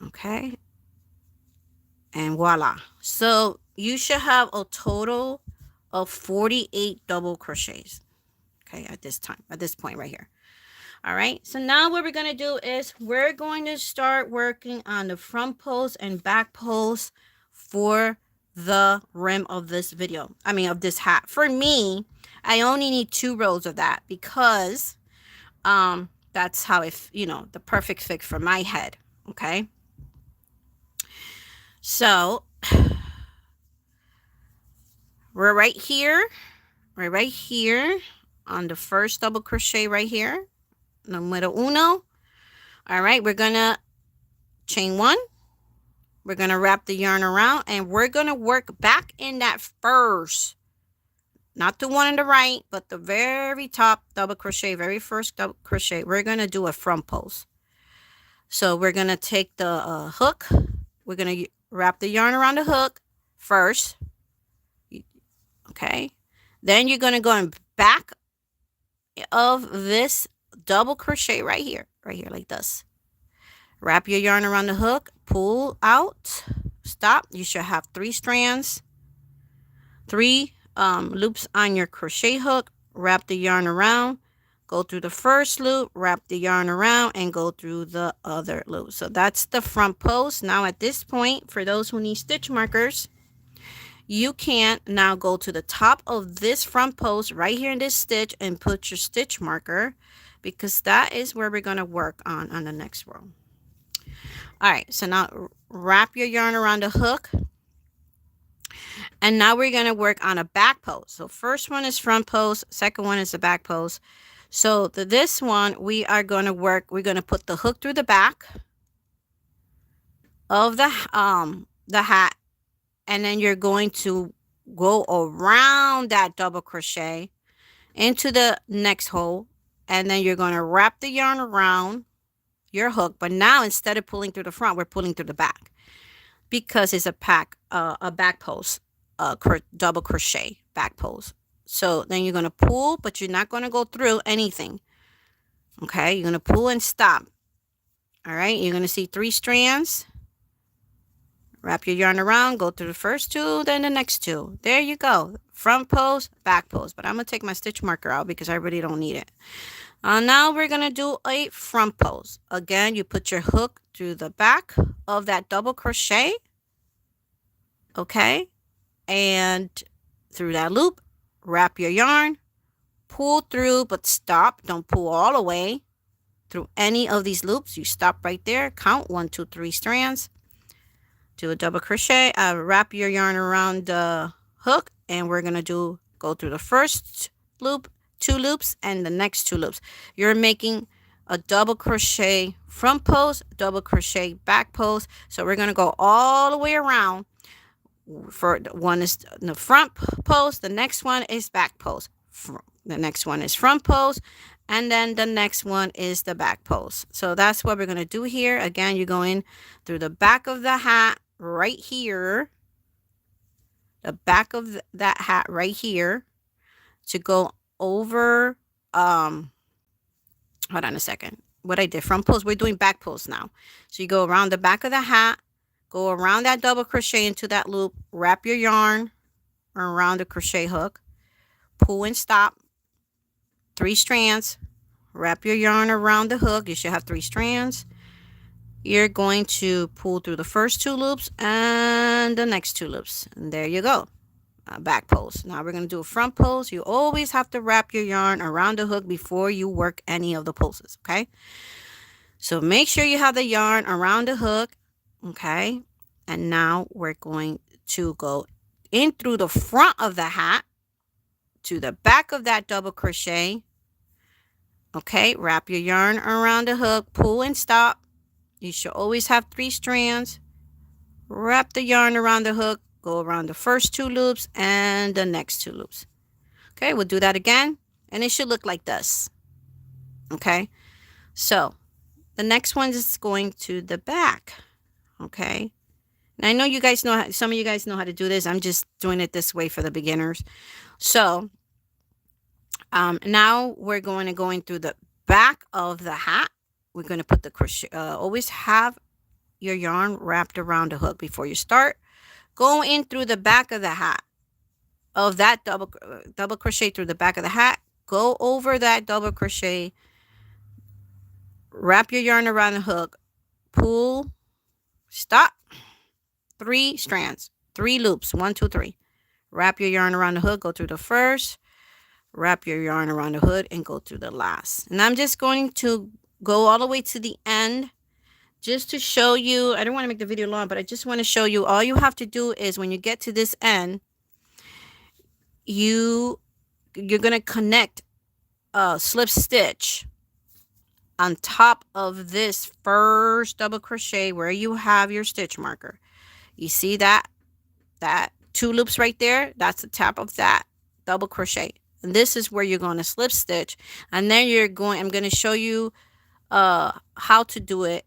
Okay, and voila. So you should have a total of 48 double crochets. Okay, at this point right here. All right, so now what we're going to do is we're going to start working on the front post and back post for the rim of this video. I mean, of this hat. For me, I only need 2 rows of that because that's how the perfect fit for my head. Okay, so we're right here on the first double crochet right here, numero uno. All right, we're gonna chain 1. We're gonna wrap the yarn around, and we're gonna work back in that first, not the one on the right, but the very top double crochet, very first double crochet. We're gonna do a front post. So we're gonna take the hook. We're gonna wrap the yarn around the hook first. Okay, then you're gonna go in back of this double crochet right here like this. Wrap your yarn around the hook, pull out, stop. You should have 3 strands 3 loops on your crochet hook, wrap the yarn around, go through the first loop, wrap the yarn around, and go through the other loop. So that's the front post. Now at this point, for those who need stitch markers, you can now go to the top of this front post right here in this stitch and put your stitch marker, because that is where we're going to work on the next row. All right, so now wrap your yarn around the hook. And now we're going to work on a back post. So first one is front post, second one is the back post. So this one, we are going to work, we're going to put the hook through the back of the hat, and then you're going to go around that double crochet into the next hole, and then you're going to wrap the yarn around your hook. But now instead of pulling through the front, we're pulling through the back, because it's a back post, double crochet back post. So then you're going to pull, but you're not going to go through anything. Okay, you're going to pull and stop. All right, you're going to see 3 strands. Wrap your yarn around, go through the first 2, then the next 2. There you go. Front post, back post. But I'm going to take my stitch marker out because I really don't need it. Now we're going to do a front post. Again, you put your hook through the back of that double crochet. Okay, and through that loop, wrap your yarn, pull through, but stop. Don't pull all the way through any of these loops. You stop right there. Count 1, 2, 3 strands. Do a double crochet. Wrap your yarn around the hook, and we're going to go through the first loop, 2 loops, and the next 2 loops. You're making a double crochet front post, double crochet back post. So we're going to go all the way around. For one is the front post, the next one is back post, the next one is front post, and then the next one is the back post. So that's what we're going to do here. Again, you're going through the back of the hat right here, the back of that hat right here, to go over hold on a second, what I did front post, we're doing back post now. So you go around the back of the hat, go around that double crochet into that loop, wrap your yarn around the crochet hook, pull and stop, 3 strands, wrap your yarn around the hook. You should have 3 strands. You're going to pull through the first 2 loops and the next 2 loops. And there you go. Back post. Now we're going to do a front post. You always have to wrap your yarn around the hook before you work any of the pulses, okay? So make sure you have the yarn around the hook. Okay, and now we're going to go in through the front of the hat to the back of that double crochet. Okay, wrap your yarn around the hook, pull and stop. You should always have 3 strands. Wrap the yarn around the hook, go around the first 2 loops and the next 2 loops. Okay, we'll do that again, and it should look like this. Okay, so the next one is going to the back. Okay, and I know you guys know some of you guys know how to do this. I'm just doing it this way for the beginners. So now we're going to go in through the back of the hat. We're going to put the crochet, always have your yarn wrapped around the hook before you start. Go in through the back of the hat of that double crochet through the back of the hat. Go over that double crochet, wrap your yarn around the hook, pull, stop, 3 strands, 3 loops, 1, 2, 3. Wrap your yarn around the hook, go through the first, wrap your yarn around the hook, and go through the last. And I'm just going to go all the way to the end just to show you. I don't want to make the video long, but I just want to show you. All you have to do is when you get to this end, you're going to connect a slip stitch on top of this first double crochet where you have your stitch marker. You see that 2 loops right there? That's the top of that double crochet. And this is where you're going to slip stitch. And then I'm going to show you how to do it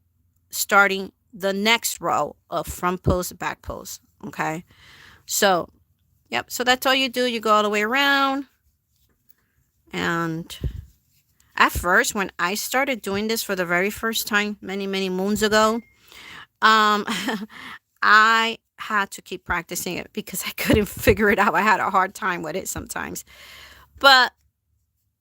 starting the next row of front post, back post. Okay. So, yep. So that's all you do. You go all the way around. And at first, when I started doing this for the very first time, many moons ago, I had to keep practicing it because I couldn't figure it out. I had a hard time with it sometimes. But,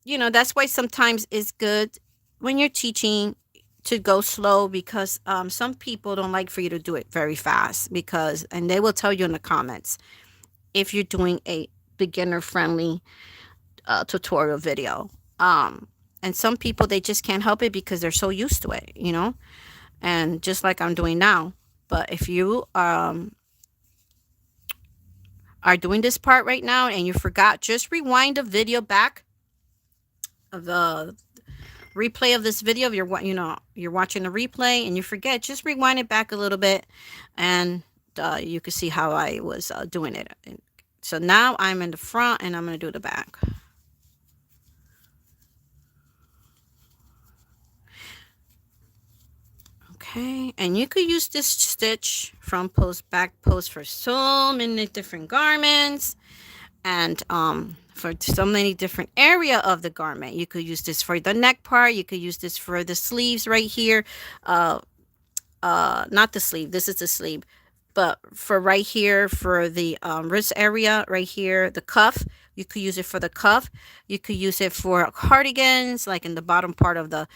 you know, that's why sometimes it's good when you're teaching to go slow, because some people don't like for you to do it very fast, because, and they will tell you in the comments if you're doing a beginner friendly tutorial video. And some people, they just can't help it because they're so used to it, you know, and just like I'm doing now. But if you are doing this part right now and you forgot, just rewind the video back of the replay of this video. If you're, you know, you're watching the replay and you forget, just rewind it back a little bit, and you can see how I was doing it. So now I'm in the front and I'm going to do the back. Okay, and you could use this stitch front post, back post for so many different garments, and for so many different area of the garment. You could use this for the neck part. You could use this for the sleeves right here. Not the sleeve. This is the sleeve, but for right here, for the wrist area right here, the cuff. You could use it for the cuff. You could use it for cardigans, like in the bottom part of the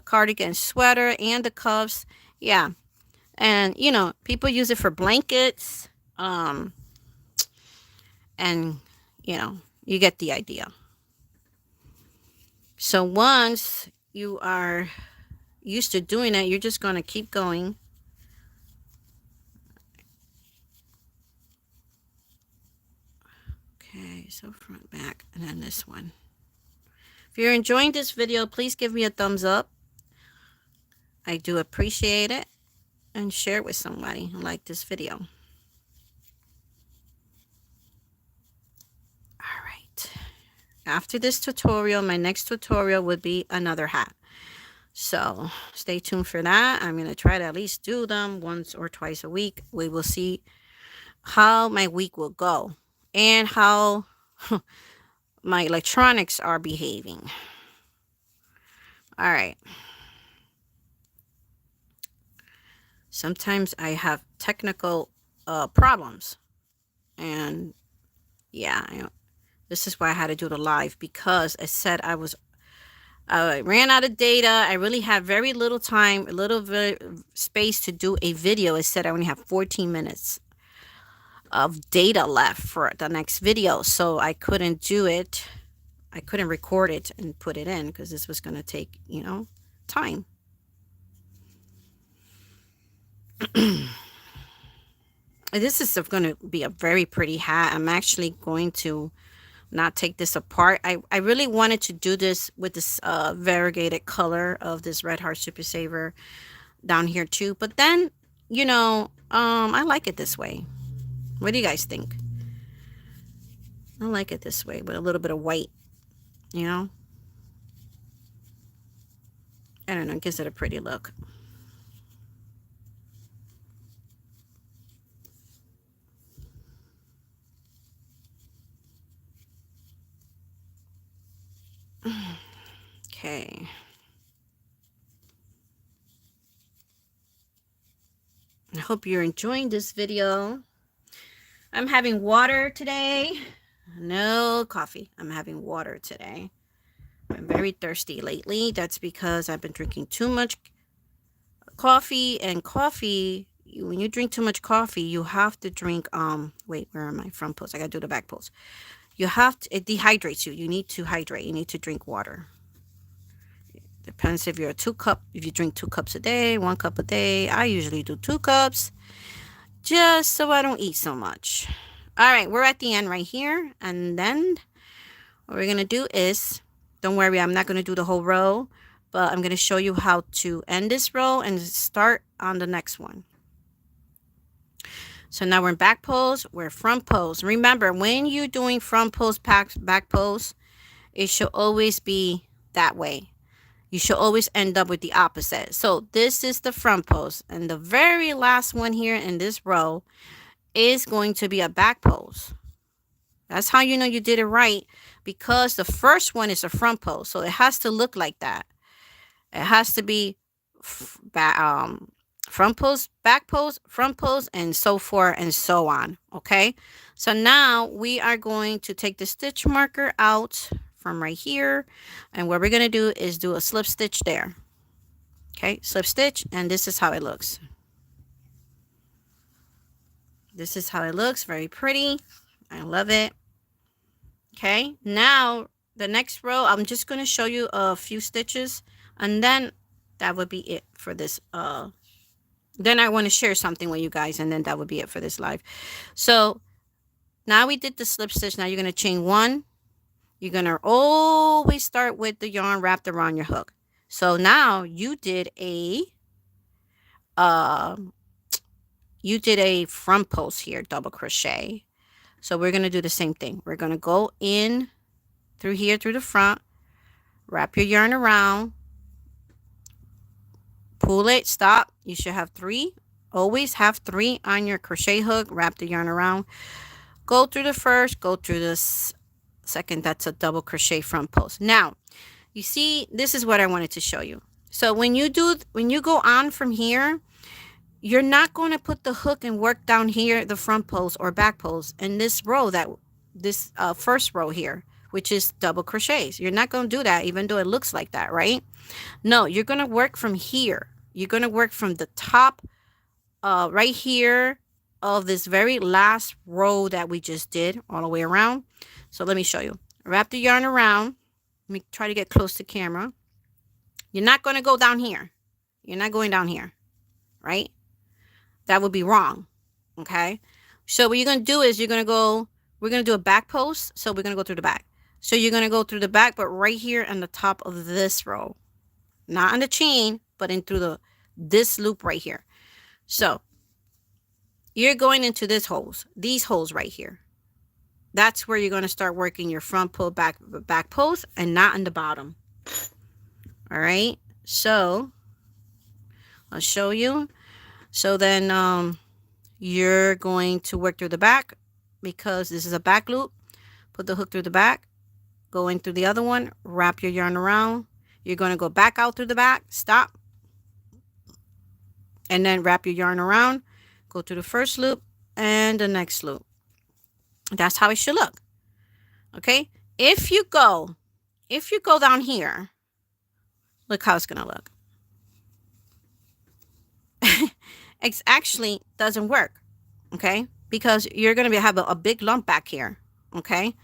cardigan sweater and the cuffs. Yeah. And you know, people use it for blankets, and you know, you get the idea. So once you are used to doing it, you're just going to keep going. Okay, so front, back, and then this one. If you're enjoying this video, please give me a thumbs up. I do appreciate it. And share it with somebody who liked this video. All right. After this tutorial, my next tutorial would be another hat. So stay tuned for that. I'm going to try to at least do them once or twice a week. We will see how my week will go and how my electronics are behaving. All right. Sometimes I have technical problems, and yeah, this is why I had to do the live, because I said I ran out of data. I really had very little time, space to do a video. It said I only have 14 minutes of data left for the next video, so I couldn't do it. I couldn't record it and put it in because this was going to take, you know, time. This is going to be a very pretty hat. I'm actually going to not take this apart. I really wanted to do this with this variegated color of this Red Heart Super Saver down here too, but then, you know, I like it this way. What do you guys think? I like it this way with a little bit of white, you know. I don't know, it gives it a pretty look. Okay. I hope you're enjoying this video. I'm having water today. No coffee. I'm having water today. I'm very thirsty lately. That's because I've been drinking too much coffee, and coffee, when you drink too much coffee, you have to drink, wait, where am I? Front post. I gotta do the back post. You have to, it dehydrates you. You need to hydrate. You need to drink water. Depends if you're if you drink 2 cups a day, 1 cup a day. I usually do 2 cups just so I don't eat so much. All right, we're at the end right here. And then what we're going to do is, don't worry, I'm not going to do the whole row, but I'm going to show you how to end this row and start on the next one. So now we're in back pose, we're front pose. Remember, when you're doing front pose, back pose, it should always be that way. You should always end up with the opposite. So this is the front pose, and the very last one here in this row is going to be a back pose. That's how you know you did it right, because the first one is a front pose, so it has to look like that. It has to be front post, back post, front post, and so forth and so on. Okay, so now we are going to take the stitch marker out from right here, and what we're going to do is do a slip stitch there. Okay, slip stitch, and this is how it looks. This is how it looks. Very pretty. I love it. Okay, now the next row, I'm just going to show you a few stitches, and then that would be it for this. Then I want to share something with you guys, and then that would be it for this live. So now we did the slip stitch. Now you're going to chain one. You're going to always start with the yarn wrapped around your hook. So now you did a front post here, double crochet. So we're going to do the same thing. We're going to go in through here, through the front, wrap your yarn around, pull it, stop. You should have 3. Always have 3 on your crochet hook. Wrap the yarn around. Go through the first, go through the second. That's a double crochet front post. Now, you see, this is what I wanted to show you. So when you go on from here, you're not going to put the hook and work down here, the front post or back post in this row, this first row here, which is double crochets. You're not going to do that, even though it looks like that, right? No, you're going to work from here. You're going to work from the top right here of this very last row that we just did all the way around. So let me show you. Wrap the yarn around. Let me try to get close to camera. You're not going to go down here. You're not going down here, right? That would be wrong, okay? So what you're going to do is we're going to do a back post. So we're going to go through the back. So you're going to go through the back, but right here on the top of this row. Not on the chain, but in through this loop right here. So you're going into these holes right here. That's where you're going to start working your front pull, back post, and not on the bottom. All right. So I'll show you. So then you're going to work through the back because this is a back loop. Put the hook through the back, go in through the other one, wrap your yarn around. You're going to go back out through the back, stop, and then wrap your yarn around, go to the first loop and the next loop. That's how it should look. Okay. If you go down here, look how it's going to look. It actually doesn't work. Okay. Because you're going to have a big lump back here. Okay.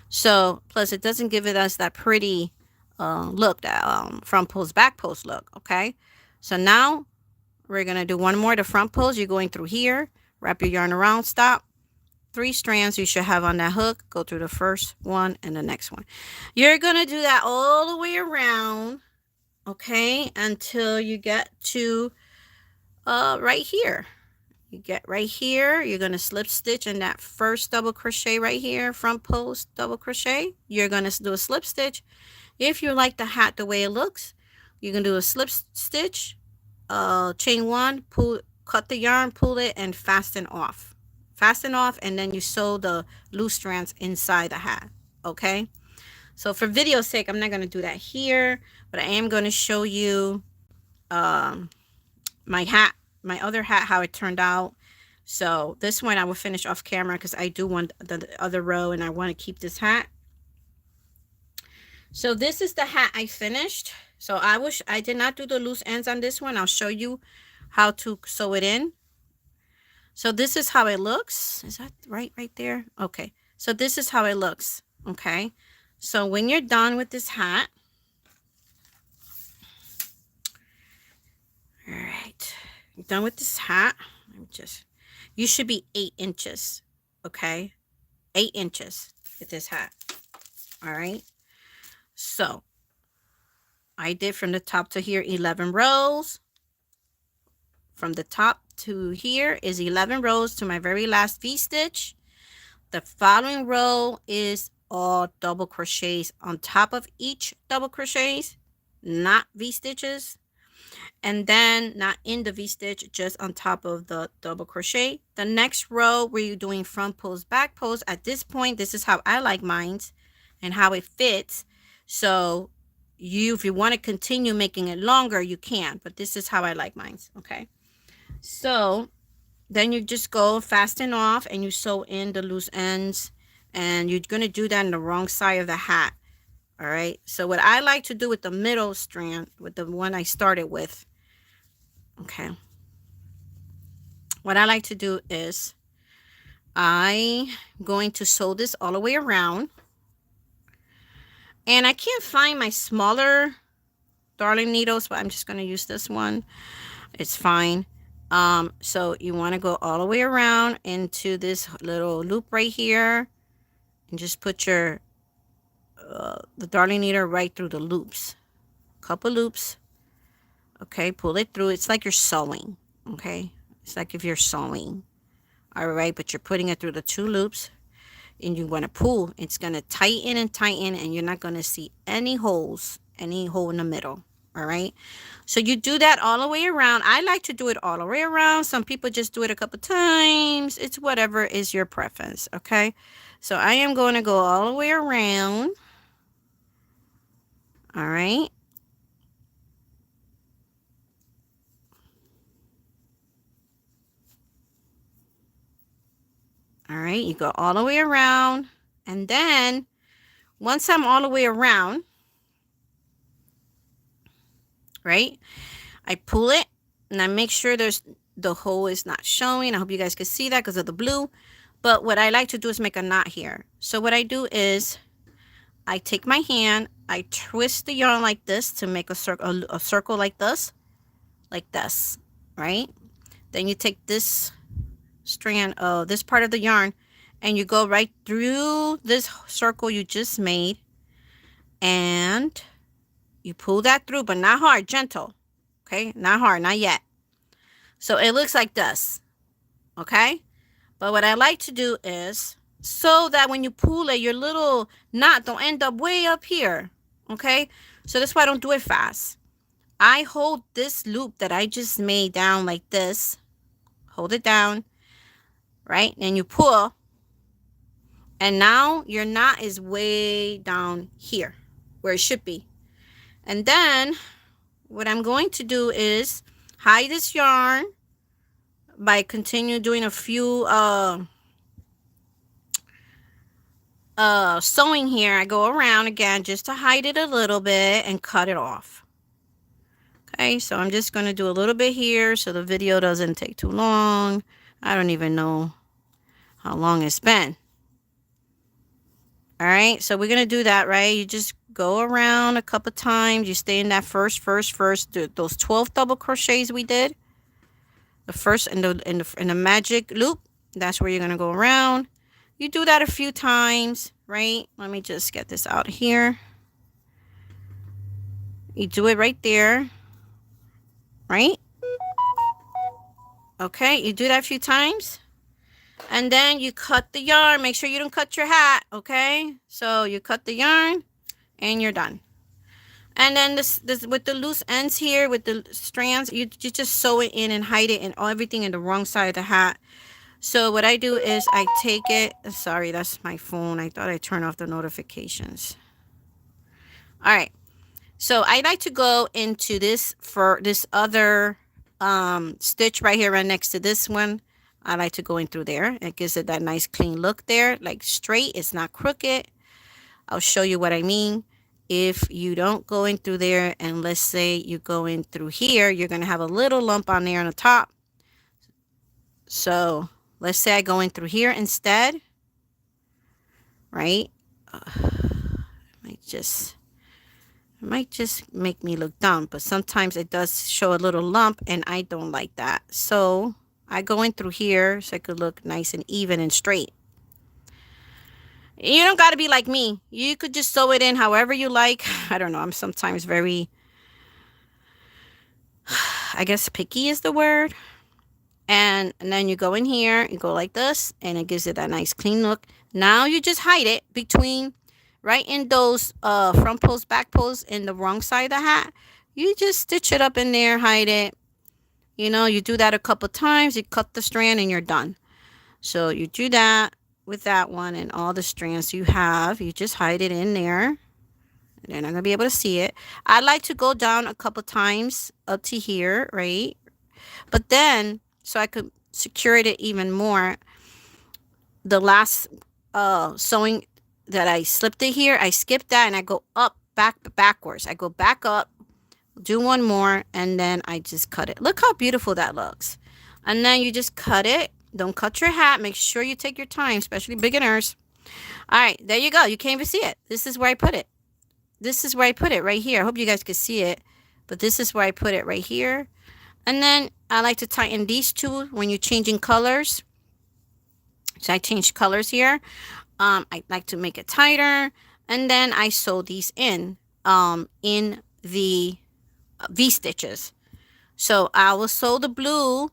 So plus it doesn't give us that pretty look, that front post, back post look. Okay. So now we're going to do one more, the front post. You're going through here, wrap your yarn around, stop. 3 strands you should have on that hook. Go through the first one and the next one. You're going to do that all the way around, okay, until you get to right here. You get right here. You're going to slip stitch in that first double crochet right here, front post double crochet. You're going to do a slip stitch. If you like the hat the way it looks, you can do a slip stitch, chain 1, cut the yarn, pull it, and fasten off. And then you sew the loose strands inside the hat. Okay, so for video's sake, I'm not going to do that here, but I am going to show you my other hat, how it turned out. So this one I will finish off camera because I do want the other row and I want to keep this hat. So this is the hat I finished. So I did not do the loose ends on this one. I'll show you how to sew it in. So this is how it looks. Is that right there? Okay. So this is how it looks. Okay. So when you're done with this hat, all right, you're done with this hat. You should be 8 inches. Okay. 8 inches with this hat. All right. So I did from the top to here 11 rows. From the top to here is 11 rows to my very last V-stitch. The following row is all double crochets on top of each double crochets, not V-stitches. And then not in the V-stitch, just on top of the double crochet. The next row where you're doing front post, back post. At this point, this is how I like mine and how it fits. So if you want to continue making it longer, you can. But this is how I like mine. Okay. So then you just go fasten off and you sew in the loose ends, and you're going to do that on the wrong side of the hat. All right. So what I like to do with the middle strand, with the one I started with, okay, what I like to do is I'm going to sew this all the way around. And I can't find my smaller darning needles, but I'm just going to use this one. It's fine. So you want to go all the way around into this little loop right here, and just put your the darning needle right through the loops. Couple loops. Okay, pull it through. It's like you're sewing. Okay, it's like if you're sewing. All right, but you're putting it through the two loops, and you want to pull. It's going to tighten and tighten, and you're not going to see any holes, any hole in the middle. All right, so you do that all the way around. I like to do it all the way around. Some people just do it a couple times. It's whatever is your preference. Okay, so I am going to go all the way around. All right. All right, you go all the way around, and then once I'm all the way around, right, I pull it and I make sure the hole is not showing. I hope you guys can see that because of the blue. But what I like to do is make a knot here. So what I do is I take my hand, I twist the yarn like this to make a circle like this, right? Then you take this strand of this part of the yarn and you go right through this circle you just made, and you pull that through, but not hard, gentle. Okay, not hard, not yet. So it looks like this. Okay, but what I like to do is so that when you pull it, your little knot don't end up way up here. Okay, so that's why I don't do it fast. I hold this loop that I just made down like this, hold it down, right? And you pull, and now your knot is way down here where it should be. And then what I'm going to do is hide this yarn by continue doing a few sewing here. I go around again just to hide it a little bit and cut it off. Okay, so I'm just going to do a little bit here so the video doesn't take too long. I don't even know how long it's been. All right, so we're going to do that, right? You just go around a couple times. You stay in that first, those 12 double crochets we did. The first in the magic loop, that's where you're going to go around. You do that a few times, right? Let me just get this out here. You do it right there, right? Okay, you do that a few times. And then you cut the yarn. Make sure you don't cut your hat, okay? So you cut the yarn and you're done. And then this with the loose ends here, with the strands, you just sew it in and hide it and everything in the wrong side of the hat. So what I do is I take it. Sorry, that's my phone. I thought I turned off the notifications. All right. So I like to go into this for this other stitch right here, right next to this one. I like to go in through there. It gives it that nice clean look there, like straight. It's not crooked. I'll show you what I mean. If you don't go in through there, and let's say you go in through here, you're going to have a little lump on there on the top. So let's say I go in through here instead, right? It might just make me look dumb, but sometimes it does show a little lump, and I don't like that. So I go in through here so it could look nice and even and straight. You don't got to be like me. You could just sew it in however you like. I don't know. I'm sometimes very, I guess picky is the word. And then you go in here, you go like this, and it gives it that nice clean look. Now you just hide it between, right in those front post, back post in the wrong side of the hat. You just stitch it up in there, hide it. You know, you do that a couple times, you cut the strand and you're done. So you do that with that one, and all the strands you have, you just hide it in there. They're not going to be able to see it. I like to go down a couple times up to here, right? But then so I could secure it even more. The last sewing that I slipped it here, I skipped that and I go up, backwards. I go back up, do one more, and then I just cut it. Look how beautiful that looks. And then you just cut it. Don't cut your hat. Make sure you take your time, especially beginners. All right, there you go. You can't even see it. This is where I put it. This is where I put it, right here. I hope you guys could see it, but this is where I put it, right here. And then I like to tighten these two when you're changing colors. So I changed colors here. I like to make it tighter, and then I sew these in the V-stitches. So I will sew the blue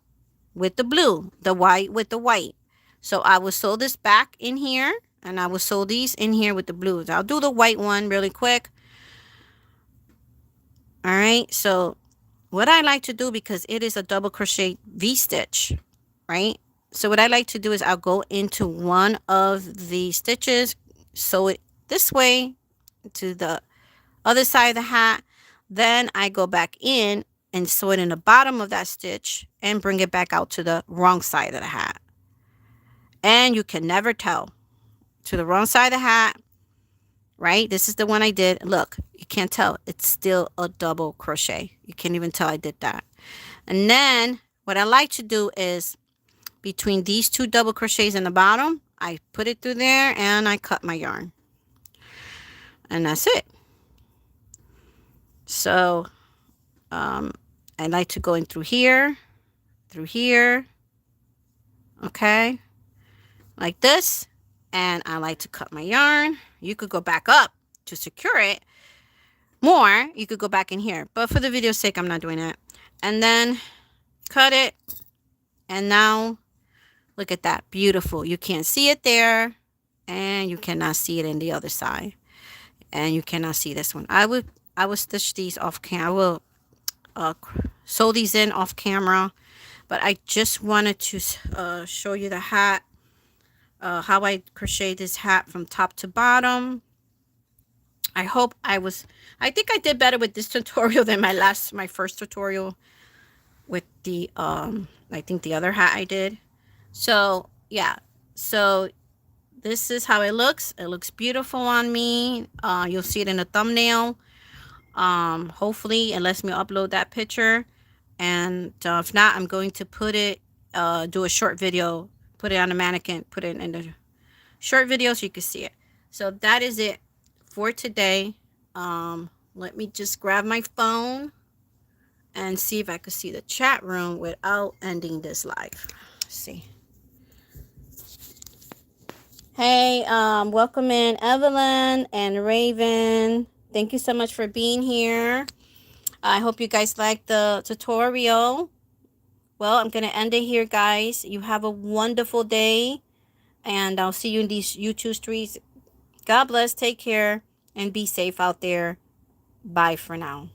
with the blue, the white with the white. So I will sew this back in here, and I will sew these in here with the blues. I'll do the white one really quick. All right, so what I like to do, because it is a double crochet V-stitch, right? So what I like to do is I'll go into one of the stitches, sew it this way to the other side of the hat. Then I go back in and sew it in the bottom of that stitch and bring it back out to the wrong side of the hat. And you can never tell. To the wrong side of the hat, right? This is the one I did. Look, you can't tell. It's still a double crochet. You can't even tell I did that. And then what I like to do is between these two double crochets in the bottom, I put it through there and I cut my yarn. And that's it. So I like to go in through here, okay, like this. And I like to cut my yarn. You could go back up to secure it more. You could go back in here, but for the video's sake, I'm not doing that. And then cut it. And now look at that. Beautiful. You can't see it there, and you cannot see it in the other side, and you cannot see this one. I would stitch these off camera. I will sew these in off camera, but I just wanted to show you the hat, how I crochet this hat from top to bottom. I think I did better with this tutorial than my first tutorial with the I think the other hat I did. So yeah, so this is how it looks. It looks beautiful on me. You'll see it in the thumbnail. Hopefully it lets me upload that picture, and if not, I'm going to put it do a short video, put it on a mannequin, put it in the short video so you can see it. So that is it for today. Let me just grab my phone and see if I could see the chat room without ending this live. Let's see. Hey, welcome in Evelyn and Raven. Thank you so much for being here. I hope you guys liked the tutorial. Well, I'm going to end it here, guys. You have a wonderful day, and I'll see you in these YouTube streets. God bless, take care, and be safe out there. Bye for now.